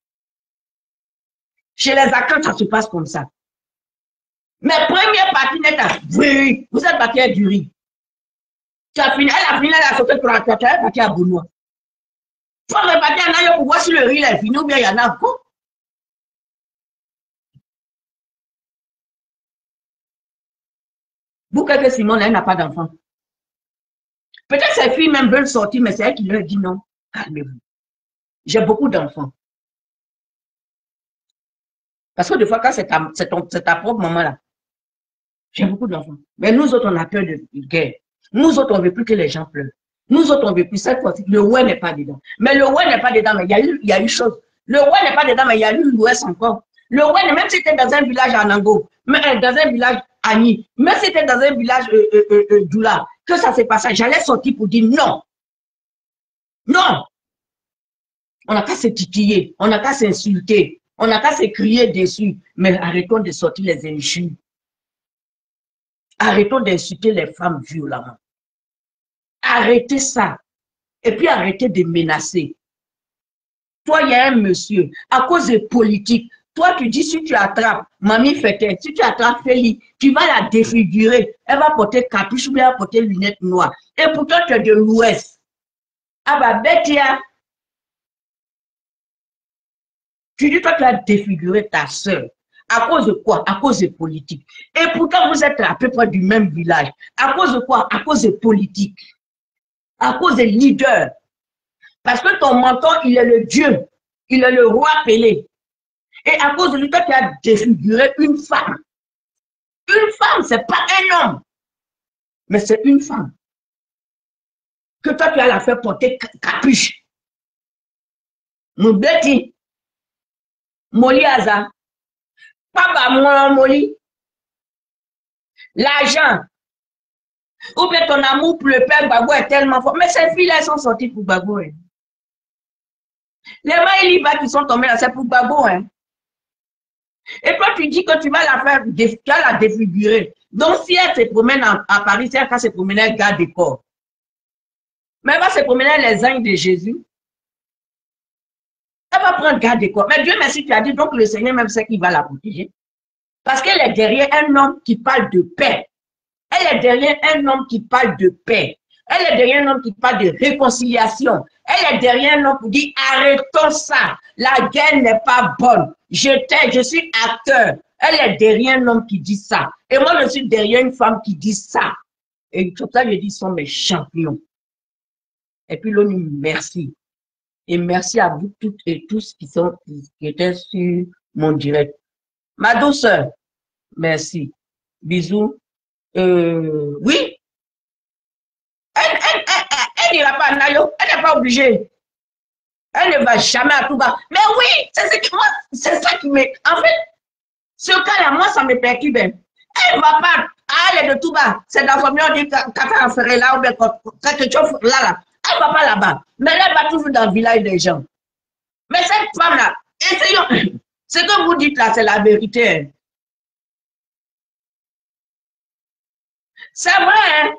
Chez les acteurs, ça se passe comme ça. Mais première partie n'est à oui, vous êtes parti avec du riz. Tu as fini, elle a fini, elle a sauté pour la tête, elle est partie à Bounois. Il faut repartir en Nayo pour voir si le riz est fini ou bien il y en a encore. Vous croyez que Simone, elle n'a pas d'enfant? Peut-être ses filles même veulent sortir, mais c'est elle qui leur dit non. Calmez-vous. J'ai beaucoup d'enfants. Parce que des fois, quand c'est ta propre maman là, j'ai beaucoup d'enfants. Mais nous autres, on a peur de guerre. Nous autres, on ne veut plus que les gens pleurent. Nous autres, on ne veut plus cette fois-ci. Le ouais n'est pas dedans. Mais le ouais n'est pas dedans, mais il y a eu chose. Le ouais n'est pas dedans, mais il y a eu l'ouest encore. Le Wen, même si c'était dans un village à Nango, mais dans un village à Ni, même si c'était dans un village Doula, que ça s'est passé, j'allais sortir pour dire non. Non. On n'a qu'à se titiller, on n'a qu'à s'insulter, on n'a qu'à se crier dessus, mais arrêtons de sortir les injures. Arrêtons d'insulter les femmes violemment. Arrêtez ça. Et puis arrêtez de menacer. Toi, il y a un monsieur, à cause de politique, toi, tu dis, si tu attrapes Mamie Fete, si tu attrapes Feli, tu vas la défigurer. Elle va porter capuche ou bien elle va porter lunettes noires. Et pourtant, tu es de l'Ouest. Ah bah, Betia, tu dis, toi, tu as défiguré ta soeur. À cause de quoi? À cause de politique. Et pourtant, vous êtes à peu près du même village. À cause de quoi? À cause de politique. À cause des leaders. Parce que ton menton, il est le Dieu. Il est le roi Pelé. Et à cause de lui, toi, tu as défiguré une femme. Une femme, ce n'est pas un homme. Mais c'est une femme. Que toi, tu as la fait porter capuche. Moubeti. Moli Aza. Papa, moi, Moli. L'argent. Ou bien ton amour pour le père Gbagbo est tellement fort. Mais ces filles-là, elles sont sorties pour Gbagbo. Hein. Les Maïliba qui sont tombés là, c'est pour Gbagbo. Hein. Et toi, tu dis que tu vas la faire, tu vas la défigurer. Donc, si elle se promène à Paris, si elle va se promener, elle garde des corps. Mais elle va se promener les anges de Jésus. Elle va prendre garde des corps. Mais Dieu merci, tu as dit, donc le Seigneur même sait qu'il va la protéger. Parce qu'elle est derrière un homme qui parle de paix. Elle est derrière un homme qui parle de paix. Elle est derrière un homme qui parle de réconciliation. Elle est derrière un homme qui dit, arrêtons ça. La guerre n'est pas bonne. Je suis acteur. Elle est derrière un homme qui dit ça. Et moi, je suis derrière une femme qui dit ça. Et comme ça, je dis, ils sont mes champions. Et puis l'ONU, merci. Et merci à vous toutes et tous qui étaient sur mon direct. Ma douceur, merci. Bisous. Oui. Elle n'ira pas à Nayo. Elle n'est pas obligée. Elle ne va jamais à tout bas. Mais oui, c'est ça qui me... En fait, ce cas-là, moi, ça me perturbe. Elle ne va pas aller de tout bas. C'est dans la famille, on dit Kaka en ferait là, ou bien quelque chose là. Elle ne va pas là-bas. Mais elle va toujours dans le village des gens. Mais cette femme-là, essayons. Ce que vous dites là, c'est la vérité. Hein. C'est vrai, hein?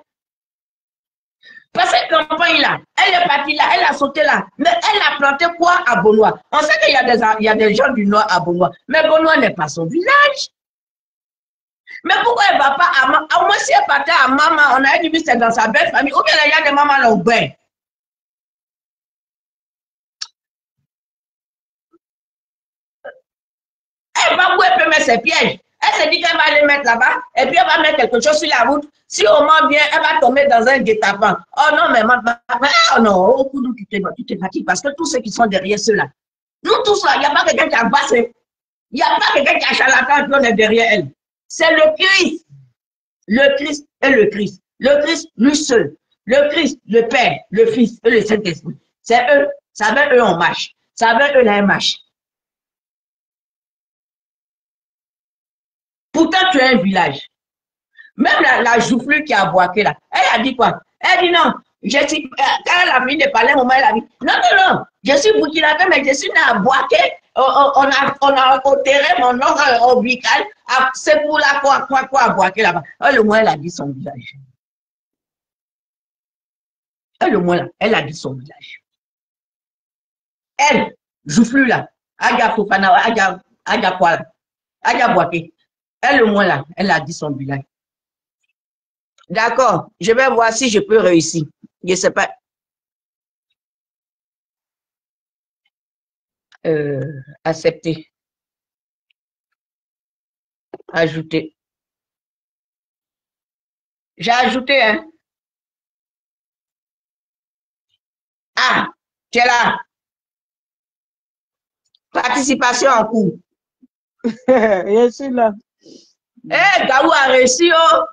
Parce que cette campagne-là, elle est partie là, elle a sauté là, mais elle a planté quoi à Beaunois? On sait qu'il y a des gens du Nord à Beaunois, mais Beaunois n'est pas son village. Mais pourquoi elle ne va pas à Mama? Au moins si elle partait à Mama, on a dit que c'est dans sa belle famille, ou bien il y a des mamans là au bain. Elle va où elle peut mettre ses pièges. Elle se dit qu'elle va les mettre là-bas, et puis elle va mettre quelque chose sur la route. Si au moins bien, elle va tomber dans un guet-apens. Oh non, mais oh non, au coup d'où tu te fatigues, parce que tous ceux qui sont derrière ceux-là, nous tous là, il n'y a pas quelqu'un qui a bassé. Il n'y a pas quelqu'un qui a charlatan qui est derrière elle. C'est le Christ. Le Christ et le Christ. Le Christ, lui seul. Le Christ, le Père, le Fils et le Saint-Esprit. C'est eux. Ça va eux, on marche. Ça va eux, là, on marche. Pourtant, tu es un village. Même la joufflue qui a boité là, elle a dit quoi? Elle dit non. Quand elle a fini de parler, moment elle a dit non, je suis burkinabé, mais je suis né à Boaké. On a enterré mon nom au Bical. C'est pour la quoi à Boaké là-bas. Le moins, elle a dit son village. Le moins, elle a dit son village. Elle, joufflue là, Aga Fofana, Aga Poil, Aga Boaké. Elle, le moins là, elle a dit son village. D'accord, je vais voir si je peux réussir. Je ne sais pas. Accepter. Ajouter. J'ai ajouté, hein. Ah, tu es là. Participation en cours. Je suis là. Eh, Gaou a réussi, oh.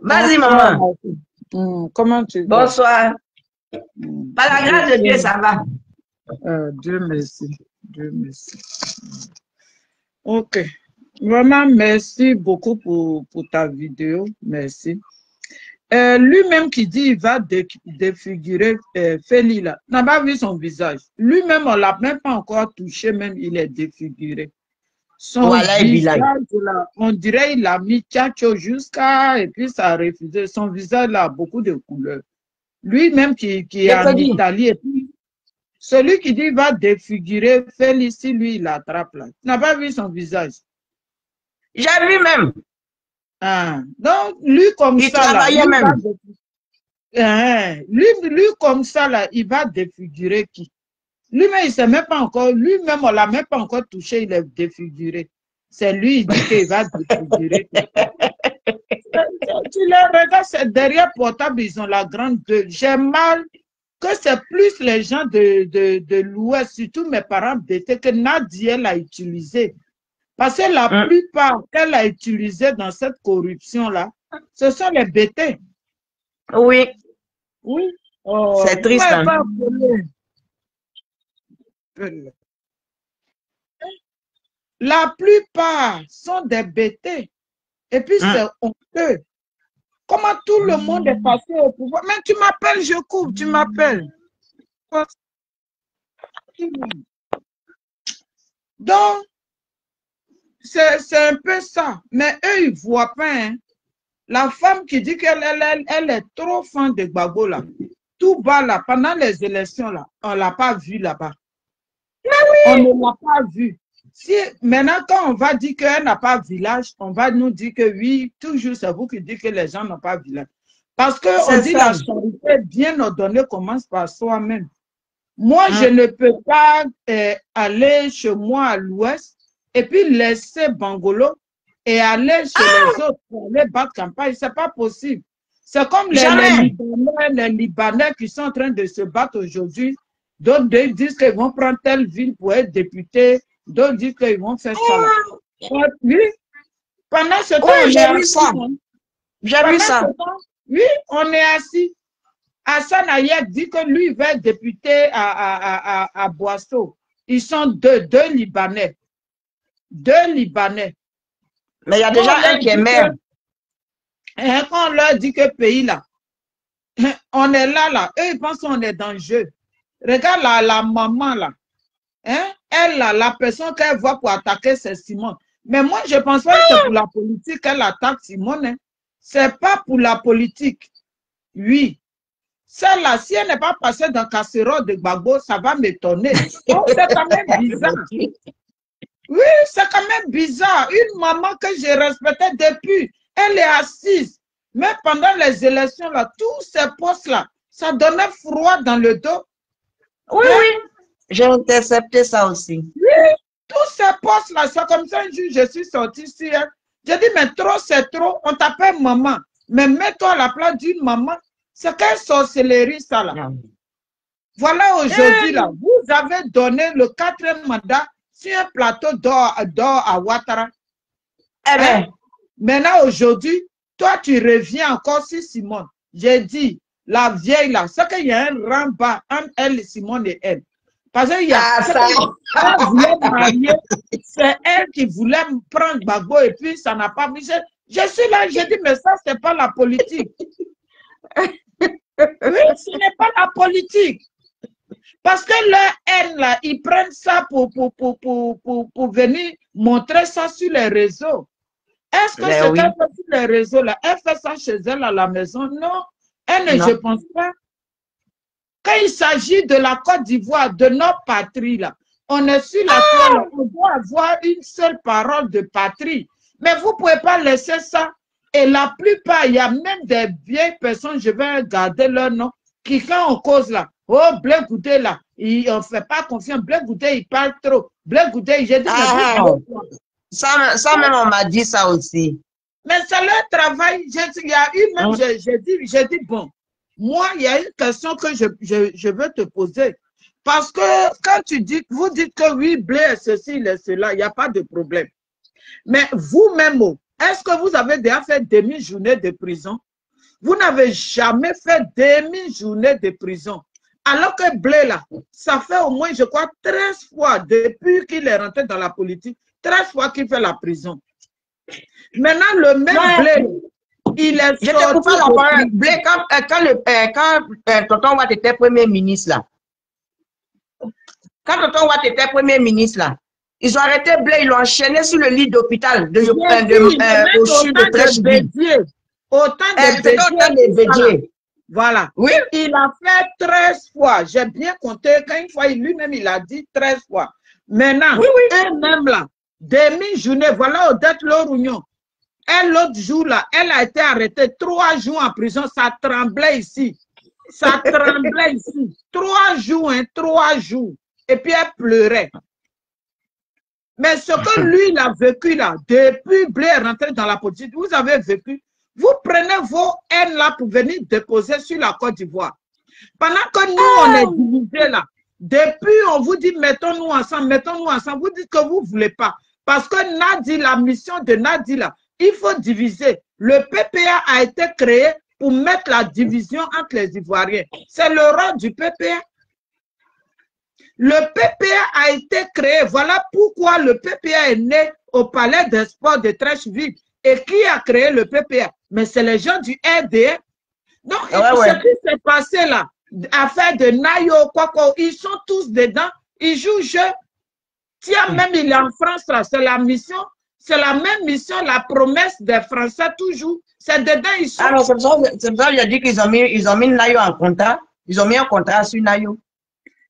Vas-y, maman. Comment tu vas? Bonsoir. Par la grâce de Dieu, ça va. Dieu merci. Dieu merci. Ok. Vraiment, merci beaucoup pour ta vidéo. Merci. Lui-même qui dit il va défigurer Feli là, n'a pas vu son visage. Lui-même, on l'a même pas encore touché, même il est défiguré. Son Voilà, visage là, on dirait il a mis tchatcho jusqu'à et puis ça a refusé. Son visage là a beaucoup de couleurs. Lui-même qui est en Italie, et puis celui qui dit il va défigurer Feli, si lui il l'attrape là. Tu n'as pas vu son visage? J'ai vu même. Ah, donc, lui comme il ça, là, même. Lui comme ça, là, il va défigurer qui? Lui-même, il ne sait même pas encore, lui-même, on ne l'a même pas encore touché, il est défiguré. C'est lui, il dit qu'il va défigurer. Tu les regardes, derrière portable, ils ont la grande gueule. J'ai mal que c'est plus les gens de l'Ouest, surtout mes parents d'été, que Nadia l'a utilisé. Parce que la plupart qu'elle a utilisé dans cette corruption-là, ce sont les bêtés. Oui. Oui. C'est triste. Hein? La plupart sont des bêtés. Et puis c'est honteux. Comment tout le monde est passé au pouvoir? Mais tu m'appelles, je coupe, tu m'appelles. Donc, c'est un peu ça. Mais eux, ils ne voient pas. Hein. La femme qui dit qu'elle est trop fan de Gbagbo, là. Tout bas, là, pendant les élections, là, on ne l'a pas vu là-bas. Oui. On ne l'a pas vu. Si, maintenant, quand on va dire qu'elle n'a pas village, on va nous dire que oui, toujours c'est vous qui dites que les gens n'ont pas village. Parce qu'on dit la charité bien ordonnée commence par soi-même. Moi, je ne peux pas aller chez moi à l'ouest et puis laisser Bangolo et aller chez les autres pour aller battre campagne. Ce n'est pas possible. C'est comme les Libanais qui sont en train de se battre aujourd'hui. D'autres disent qu'ils vont prendre telle ville pour être députés. D'autres disent qu'ils vont faire ça. Là. Oui. Pendant ce temps, on est assis. J'ai vu ça. Oui, on est assis. Hassan Ayek dit que lui va être député à Boisseau. Ils sont deux Libanais. 2 Libanais. Mais il y a déjà un qui est maire. Quand on leur dit que pays là, on est là. Eux, ils pensent qu'on est dans le jeu. Regarde la maman là. Hein? Elle, là, la personne qu'elle voit pour attaquer, c'est Simone. Mais moi, je pense pas que c'est pour la politique qu'elle attaque Simone. Hein. C'est pas pour la politique. Oui. Celle-là, si elle n'est pas passée dans casserole de Gbagbo, ça va m'étonner. Oh, c'est quand même bizarre. Oui, c'est quand même bizarre. Une maman que j'ai respectée depuis, elle est assise. Mais pendant les élections, là, tous ces postes-là, ça donnait froid dans le dos. Oui, oui. J'ai intercepté ça aussi. Oui, tous ces postes-là, c'est comme ça un jour, je suis sortie ici. Hein. J'ai dit, mais trop, c'est trop. On t'appelle maman. Mais mets-toi à la place d'une maman. C'est quelle sorcellerie, ça, là? Non. Voilà, aujourd'hui, là, vous avez donné le 4e mandat sur un plateau d'or à Ouattara. Eh bien. Hein? Maintenant, aujourd'hui, toi, tu reviens encore sur Simone. J'ai dit, la vieille, là, c'est qu'il y a un rang bas entre elle, Simone et elle. Parce qu'il y a c'est elle qui voulait prendre Gbagbo et puis ça n'a pas pris. Je suis là, j'ai dit, mais ça, c'est pas la politique. Oui, ce n'est pas la politique. Parce que leur haine, là, ils prennent ça pour venir montrer ça sur les réseaux. Est-ce que c'est qu'elle fait sur les réseaux, là? Elle fait ça chez elle à la maison? Non, elle ne, je pense pas. Quand il s'agit de la Côte d'Ivoire, de notre patrie, là, on est sur la toile, on doit avoir une seule parole de patrie. Mais vous ne pouvez pas laisser ça. Et la plupart, il y a même des vieilles personnes, je vais garder leur nom, qui quand on cause là, oh, Blé Goudé là, on ne fait pas confiance, Blé Goudé, il parle trop. Blé Goudé, j'ai dit, ça même, on m'a dit ça aussi. Mais c'est leur travail. Il y a eu même, j'ai dit, bon, moi, il y a une question que je veux te poser. Parce que quand vous dites que oui, Blé est ceci, il est cela, il n'y a pas de problème. Mais vous-même, est-ce que vous avez déjà fait demi-journée de prison? Vous n'avez jamais fait demi-journée de prison. Alors que Blé, là, ça fait au moins, je crois, 13 fois depuis qu'il est rentré dans la politique, 13 fois qu'il fait la prison. Maintenant, le même Blé, il est je te coupe pas la parole. Blé, quand Tonton Watt était Premier ministre, là, quand Tonton Watt était Premier ministre, là, ils ont arrêté Blé, ils l'ont enchaîné sur le lit d'hôpital au CHU de Trècheville. Autant de Bédier. Voilà. Oui. Il a fait 13 fois. J'ai bien compté qu'une fois, lui-même, il a dit 13 fois. Maintenant, elle-même là, demi-journée, voilà Odette Lorougnon. Elle, l'autre jour là, elle a été arrêtée 3 jours en prison. Ça tremblait ici. Ça tremblait ici. 3 jours, hein, 3 jours. Et puis elle pleurait. Mais ce que lui, il a vécu là, depuis Blé est rentré dans la politique, vous avez vécu. Vous prenez vos haines là pour venir déposer sur la Côte d'Ivoire. Pendant que nous, on est divisés là, depuis on vous dit mettons-nous ensemble, vous dites que vous ne voulez pas. Parce que Nadi, la mission de Nadi là, il faut diviser. Le PPA a été créé pour mettre la division entre les Ivoiriens. C'est le rôle du PPA. Le PPA a été créé. Voilà pourquoi le PPA est né au Palais des Sports de Trècheville. Et qui a créé le PPA? Mais c'est les gens du RDA. Donc, ce qui s'est passé là, affaire de Nayo, Kwako, ils sont tous dedans. Ils jouent jeu. Tiens, même il est en France, là, c'est la mission. C'est la même mission, la promesse des Français toujours. C'est dedans, ils sont. Alors, c'est pour ça que j'ai dit qu'ils ont mis Nayo en contrat. Ils ont mis un contrat sur Nayo.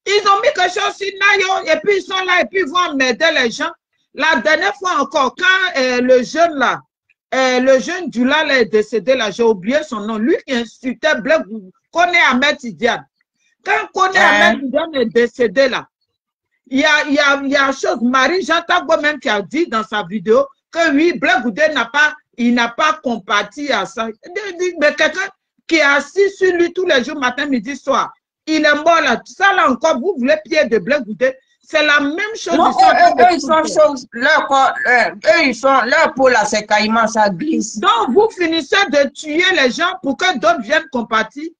Ils ont mis quelque chose sur Nayo et puis ils sont là et puis ils vont m'aider les gens. La dernière fois encore, quand le jeune là, le jeune Dulal est décédé là, j'ai oublié son nom, lui qui insultait Blé, Kone Ahmed Tidiane. Quand Kone Ahmed Tidiane est décédé là, il y a chose, Marie-Jean Tagbo même qui a dit dans sa vidéo que oui, Blé Goudé n'a pas compati à ça. Mais quelqu'un qui est assis sur lui tous les jours, matin, midi, soir, il est mort là. Ça là encore, vous voulez pied de Blé Goudé. C'est la même chose. Non, leur peau là, c'est caïman, ça glisse. Donc, vous finissez de tuer les gens pour que d'autres viennent compatir.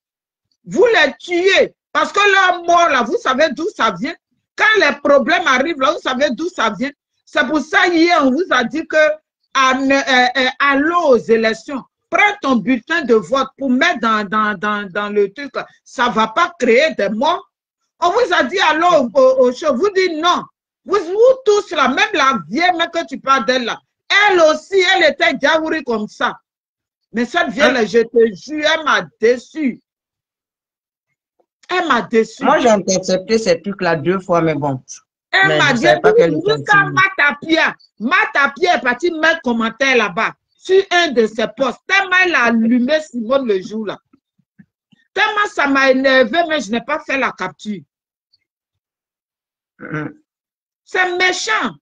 Vous les tuez. Parce que leur mort là, vous savez d'où ça vient. Quand les problèmes arrivent là, vous savez d'où ça vient. C'est pour ça, hier, on vous a dit que allons aux élections. Prends ton bulletin de vote pour mettre dans le truc. Ça ne va pas créer des morts. On vous a dit allons au show. Vous dites non. Vous tous là, même la vieille même que tu parles d'elle là, elle aussi, elle était diabouri comme ça. Mais cette vieille là, je te jure, elle m'a déçu. Elle m'a déçu. Moi, j'ai intercepté ces trucs-là 2 fois, mais bon. Elle m'a dit, jusqu'à Matapia est parti mettre commentaire là-bas, sur un de ses postes. Tellement elle a allumé Simone le jour là. Tellement ça m'a énervé, mais je n'ai pas fait la capture. C'est méchant.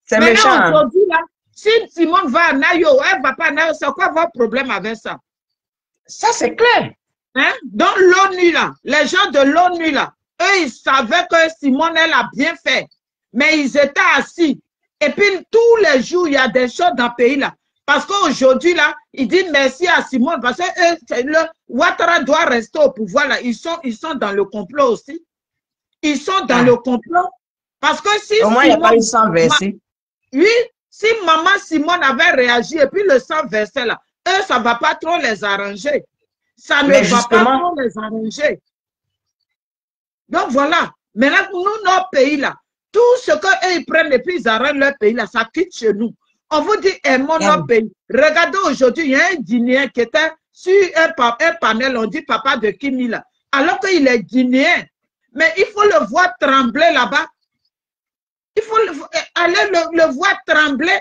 C'est méchant. Aujourd'hui, là, si Simone va à Nayo, elle ne va pas à Nayo, c'est quoi votre problème avec ça? Ça, c'est clair. Hein? Donc, l'ONU, là, les gens de l'ONU, là, eux, ils savaient que Simone, elle a bien fait. Mais ils étaient assis. Et puis, tous les jours, il y a des choses dans le pays, là. Parce qu'aujourd'hui, là, ils disent merci à Simone. Parce que Ouattara doit rester au pouvoir, là. Ils sont dans le complot aussi. Ils sont dans le complot. Parce que si au moins, il n'y a pas eu sang versé. Oui, si maman Simone avait réagi et puis le sang versé, là, eux, ça ne va pas trop les arranger. Ça ne va pas trop les arranger. Donc voilà. Maintenant, nous, nos pays là, tout ce qu'eux ils prennent et puis ils arrêtent leur pays là, ça quitte chez nous. On vous dit, aimons notre pays. Regardez aujourd'hui, il y a un Guinéen qui était sur un panel, on dit papa de Kimi là, alors qu'il est Guinéen. Mais il faut le voir trembler là-bas. Il faut aller le voir trembler.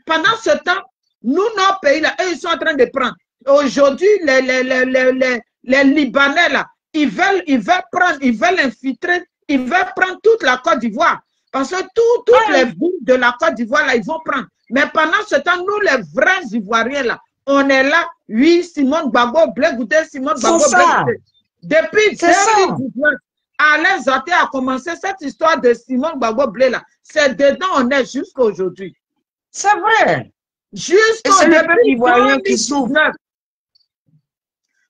Pendant ce temps, nous, nos pays là, eux, ils sont en train de prendre. Aujourd'hui, les Libanais là, ils veulent infiltrer, ils veulent prendre toute la Côte d'Ivoire. Parce que toutes les villes de la Côte d'Ivoire là, ils vont prendre. Mais pendant ce temps, nous, les vrais Ivoiriens là, on est là. Oui, Simone Gbagbo, Blé Goudé, Simone Gbagbo, Blé Goudé. Depuis 2019, Alain Zaté a commencé cette histoire de Simone Gbagbo Blé là. C'est dedans on est jusqu'à aujourd'hui. C'est vrai. Jusqu'au c'est le peuple ivoirien qui souffre.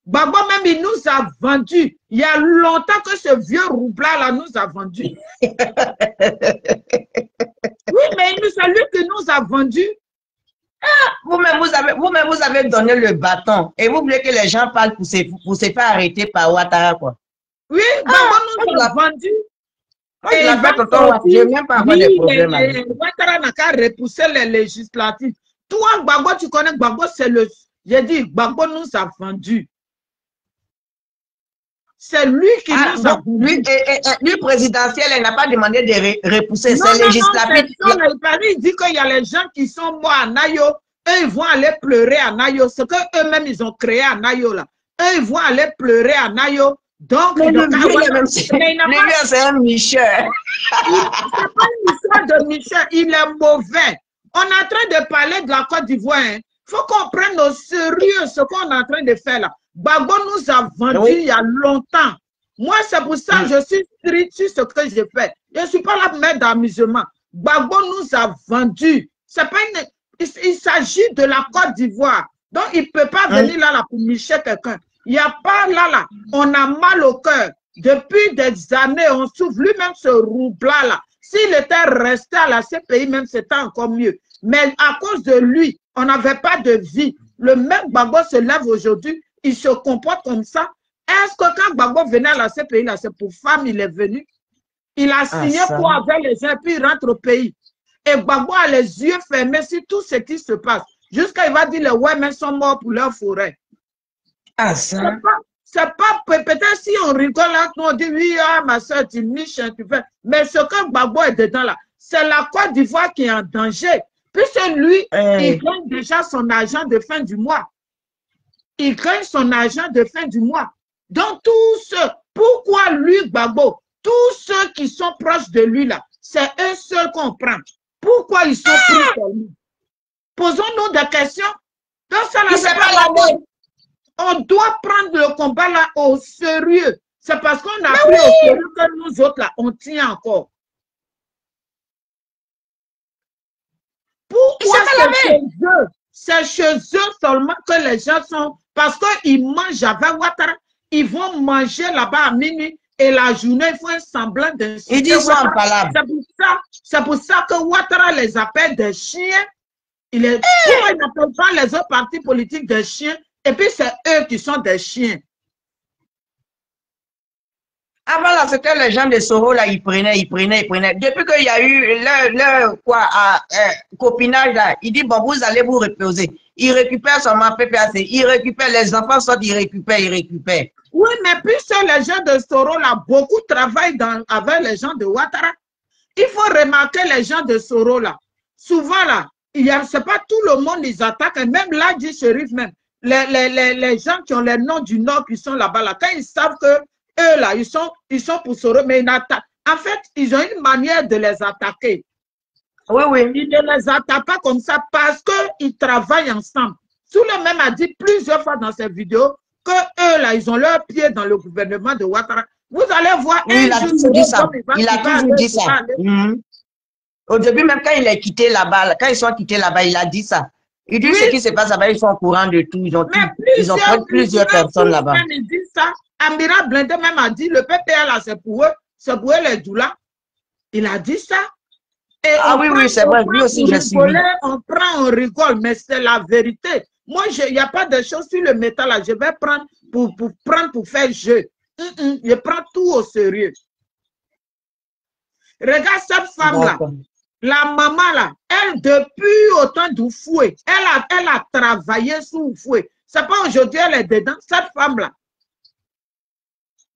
Gbagbo même, il nous a vendu. Il y a longtemps que ce vieux roublard-là nous a vendu. Oui, mais c'est lui qui nous a vendu. Vous-même, vous avez donné le bâton. Et vous voulez que les gens parlent pour se faire arrêter par Ouattara, quoi. Oui, Gbagbo nous a vendu. Moi, je n'ai même pas avoir de problème avec. Ouattara n'a qu'à repousser les législatives. Toi, Gbagbo, tu connais Gbagbo, c'est le... J'ai dit, Gbagbo nous a vendu. C'est lui qui nous a vendu. Lui, présidentiel, il n'a pas demandé de repousser ses législatives. Il dit qu'il y a les gens qui sont morts à Nayo. Eux, ils vont aller pleurer à Nayo. Ce qu'eux-mêmes, ils ont créé à Nayo, là. Eux, ils vont aller pleurer à Nayo. Donc, c'est un Michel. C'est pas une histoire de Michel. Il est mauvais. On est en train de parler de la Côte d'Ivoire. Il faut qu'on prenne au sérieux ce qu'on est en train de faire là. Gbagbo nous a vendu il y a longtemps. Moi, c'est pour ça que je suis strict sur ce que je fais. Je ne suis pas là pour mettre d'amusement. Gbagbo nous a vendu. C'est pas une... Il s'agit de la Côte d'Ivoire. Donc, il ne peut pas venir là pour nicher quelqu'un. Il n'y a pas là. On a mal au cœur. Depuis des années, on souffre. Lui-même, ce roublard-là, s'il était resté à la CPI, même c'était encore mieux. Mais à cause de lui, on n'avait pas de vie. Le même Gbagbo se lève aujourd'hui, il se comporte comme ça. Est-ce que quand Gbagbo venait à la CPI, là, c'est pour femme, il est venu? Il a signé pour avec les gens, puis il rentre au pays. Et Gbagbo a les yeux fermés sur tout ce qui se passe. Jusqu'à il va dire, les Ouémens sont morts pour leur forêt. C'est pas peut-être si on rigole là, on dit, oui, ma soeur, tu niches, tu fais. Mais ce que Gbagbo est dedans là, c'est la Côte d'Ivoire qui est en danger. Puisque lui, il gagne déjà son argent de fin du mois. Il gagne son argent de fin du mois. Donc, tous ceux, pourquoi lui, Gbagbo, tous ceux qui sont proches de lui là, c'est eux seuls qu'on prend. Pourquoi ils sont pris pour lui? Posons-nous des questions. Donc, ça c'est pas la bonne. On doit prendre le combat là au sérieux. C'est parce qu'on a pris au sérieux que nous autres là, on tient encore. Pourquoi c'est chez eux seulement que les gens sont... Parce qu'ils mangent avec Ouattara. Ils vont manger là-bas à minuit et la journée, ils font un semblant de... Ils disent ça en parlant. C'est pour ça que Ouattara les appelle des chiens. Pourquoi ils n'appellent pas les autres partis politiques des chiens? Et puis c'est eux qui sont des chiens. Avant là, c'était les gens de Soro, là, ils prenaient. Depuis qu'il y a eu leur copinage là, il dit, bon, vous allez vous reposer. Il récupère son PPAC, il récupère les enfants, soit il récupère. Oui, mais puisque les gens de Soro là, beaucoup travaillent avec les gens de Ouattara. Il faut remarquer les gens de Soro là. Souvent là, c'est pas tout le monde ils attaquent, et même là, dit Chérif même. Les gens qui ont les noms du Nord qui sont là-bas, là, quand ils savent que eux, là, ils sont pour Soro, mais ils attaquent. En fait, ils ont une manière de les attaquer. Oui. Ils ne les attaquent pas comme ça parce qu'ils travaillent ensemble. Soule même a dit plusieurs fois dans ses vidéos que eux, là, ils ont leur pied dans le gouvernement de Ouattara. Vous allez voir. Oui, il a toujours dit ça. Il a toujours dit ça. Au début, même quand il est quitté là-bas, quand ils sont quittés là-bas, il a dit ça. Il dit ce qui se passe là-bas, ils sont au courant de tout. Ils ont pris plusieurs personnes là-bas. Il dit ça. Amira Blindé même a dit, le PPA là, c'est pour eux les doulats. Il a dit ça. Et oui, c'est vrai, lui aussi, je suis. On prend, on rigole, mais c'est la vérité. Moi, il n'y a pas de choses sur le métal là. Je vais prendre pour faire jeu. Je prends tout au sérieux. Regarde cette femme-là. La maman là, elle, depuis autant d'Oufoué, elle a travaillé sous Oufoué. C'est pas aujourd'hui, elle est dedans, cette femme-là.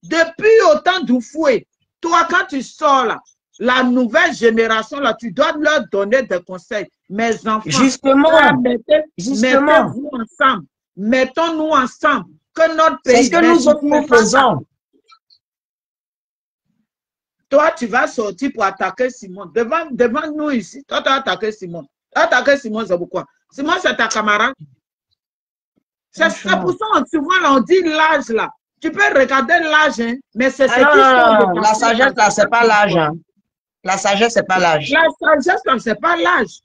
Depuis autant d'Oufoué, toi, quand tu sors là, la nouvelle génération là, tu dois leur donner des conseils. Mes enfants, mettez-vous ensemble. Mettons-nous ensemble. Que notre pays. C'est ce que nous autres nous faisons. Toi, tu vas sortir pour attaquer Simon. Devant nous ici, toi, tu as attaqué Simon. Attaquer Simon, c'est pourquoi? Simon, c'est ta camarade. C'est pour ça, souvent, on dit l'âge, là. Tu peux regarder l'âge, hein, mais c'est non, la sagesse, là, c'est pas l'âge. Hein. La sagesse, c'est pas l'âge. La sagesse, là, c'est pas l'âge.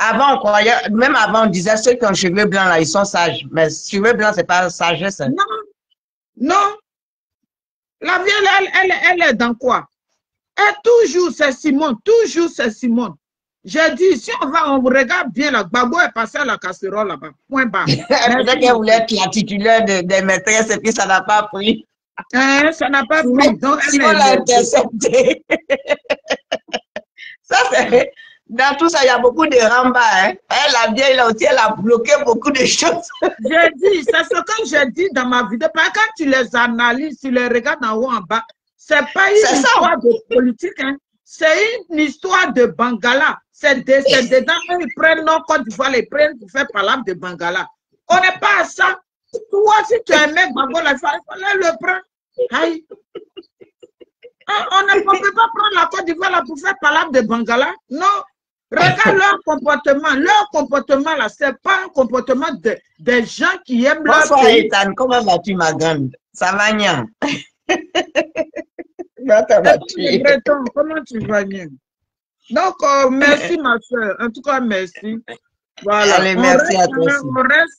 Avant, on croyait, même avant, on disait ceux qui ont cheveux blancs, là, ils sont sages. Mais cheveux blancs, c'est pas sagesse. Hein. Non, non. La vieille, elle est dans quoi? Et toujours, c'est Simone. Toujours, c'est Simone. J'ai dit, si on regarde bien, la Gbagbo est passé à la casserole là-bas. Point barre. Peut-être qu'elle voulait être la titulaire des maîtresses et puis ça n'a pas pris. Ça n'a pas pris. Donc, Simon l'a intercepté. Ça, c'est... Dans tout ça, il y a beaucoup de ramba. Hein. Elle, la vieille, là aussi, elle a bloqué beaucoup de choses. J'ai dit, c'est ce que j'ai dit dans ma vidéo. Parce que quand tu les analyses, tu les regardes en haut, en bas, c'est pas une histoire de politique. Hein. C'est une histoire de Bangala. C'est dedans, ils prennent nos Côte d'Ivoire, les prennent pour faire palabre de Bangala. On n'est pas à ça. Toi, si tu es un mec, il fallait le prendre. Aïe. On ne peut pas prendre la Côte d'Ivoire pour faire palabre de Bangala. Non. Regarde leur comportement. Leur comportement, là, c'est pas un comportement des gens qui aiment leur pays. Ethan, comment vas-tu, ma grande? Ça va bien. Comment tu vas bien? Donc, merci, ma soeur. En tout cas, merci. Voilà. Allez, merci à toi aussi.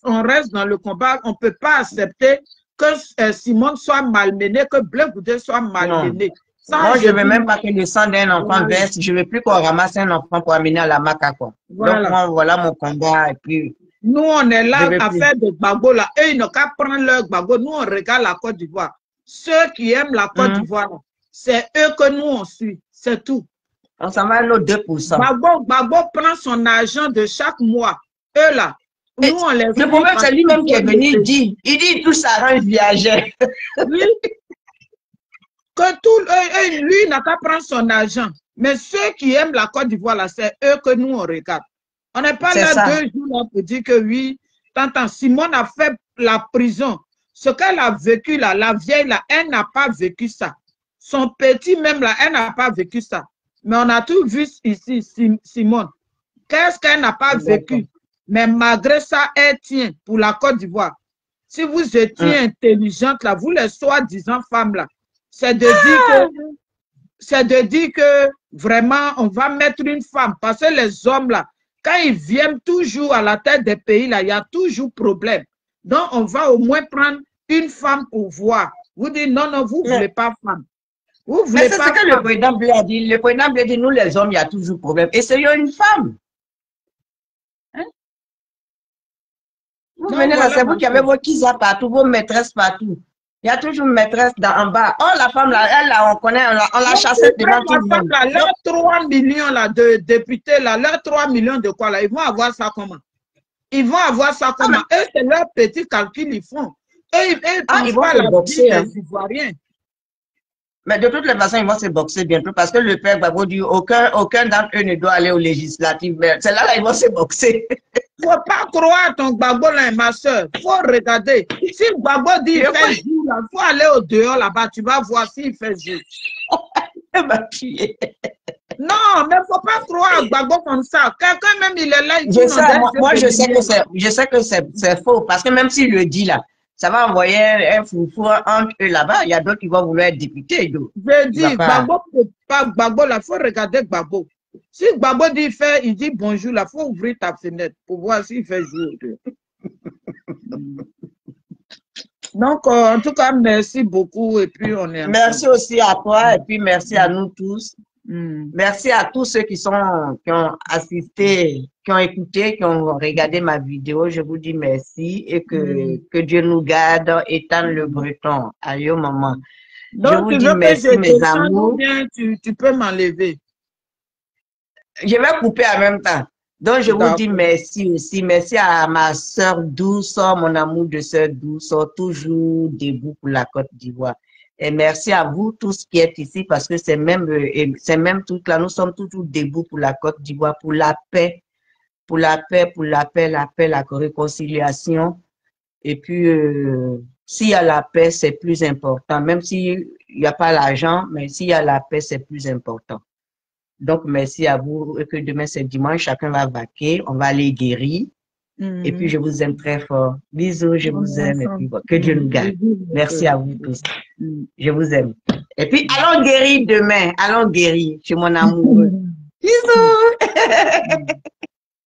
On reste dans le combat. On ne peut pas accepter que Simone soit malmenée, que Blé Goudé soit malmené. Moi, je ne veux même pas que le sang d'un enfant verse. Je ne veux plus qu'on ramasse un enfant pour amener à la maca. Voilà. Donc, moi, voilà mon combat. Et puis, nous, on est là à faire des Gbagbo là. Eux, ils n'ont qu'à prendre leur Gbagbo. Nous, on regarde la Côte d'Ivoire. Ceux qui aiment la Côte d'Ivoire, c'est eux que nous, on suit. C'est tout. On s'en va à nos 2%. Gbagbo prend son argent de chaque mois. Eux, là. Nous, on les le problème, c'est lui-même qui est venu, il dit tout ça rend viagère. Oui. Que lui, il n'a qu'à prendre son argent. Mais ceux qui aiment la Côte d'Ivoire, là, c'est eux que nous, on regarde. On n'est pas là 2 jours là pour dire que oui, t'entends, Simone a fait la prison. Ce qu'elle a vécu là, la vieille là, elle n'a pas vécu ça. Son petit même là, elle n'a pas vécu ça. Mais on a tout vu ici, Simone. Qu'est-ce qu'elle n'a pas vécu? Mais malgré ça, elle tient pour la Côte d'Ivoire. Si vous étiez intelligente là, vous les soi-disant femmes là, c'est de dire que vraiment on va mettre une femme. Parce que les hommes là, quand ils viennent toujours à la tête des pays là, il y a toujours problème. Donc on va au moins prendre une femme pour voir. Vous dites non, non, vous ne voulez pas femme. Vous voulez mais c'est ce que le président Blé a dit. Le président Blé dit, nous les hommes, il y a toujours problème. Essayons une femme. Hein? Vous venez là, c'est vous qui avez vos kizas partout, vos maîtresses partout. Il y a toujours une maîtresse en bas. Oh, la femme là, elle là, on connaît, on l'a chassée devant tout le monde. Leurs 3 millions là, de députés là, leurs 3 millions de quoi là, ils vont avoir ça comment? Ils vont avoir ça comment? Eux, c'est leur petit calcul, ils font. Eux, ils vont se boxer. Des Ivoiriens. Mais de toutes les façons, ils vont se boxer bientôt parce que le père Gbagbo dit aucun d'entre eux ne doit aller aux législatives. C'est là, ils vont se boxer. Il ne faut pas croire à ton Gbagbo là, ma soeur. Il faut regarder. Si Gbagbo dit il fait jour, il faut aller au dehors là-bas. Tu vas voir s'il fait jour. Non, mais il ne faut pas croire à Gbagbo comme ça. Quelqu'un même, il est là. Je sais que c'est faux parce que même s'il le dit là, ça va envoyer un foufou entre eux là-bas. Il y a d'autres qui vont vouloir être députés. Je dis, Gbagbo, là, il faut regarder Gbagbo. Si Gbagbo dit il dit bonjour, là, il faut ouvrir ta fenêtre pour voir s'il fait jour. Donc, en tout cas, merci beaucoup. Et puis, on est merci aussi à toi et puis merci à nous tous. Merci à tous ceux qui ont assisté, qui ont écouté, qui ont regardé ma vidéo. Je vous dis merci et que Dieu nous garde, Ethan Le Breton. Allô, maman. Donc, je vous dis merci, mes amours. Tu peux m'enlever. Je vais couper en même temps. Donc, je vous dis merci aussi. Merci à ma soeur douce, mon amour de soeur douce, toujours debout pour la Côte d'Ivoire. Et merci à vous tous qui êtes ici parce que c'est même tout là. Nous sommes toujours debout pour la Côte d'Ivoire, pour la paix, la réconciliation. Et puis, s'il y a la paix, c'est plus important. Même s'il n'y a pas l'argent, mais s'il y a la paix, c'est plus important. Donc, merci à vous. Et que demain, c'est dimanche, chacun va vaquer, on va aller guérir. Et puis, je vous aime très fort. Bisous, je vous aime. Et puis, que Dieu nous garde. Merci à vous tous. Je vous aime. Et puis, allons guérir demain. Allons guérir chez mon amoureux. Bisous.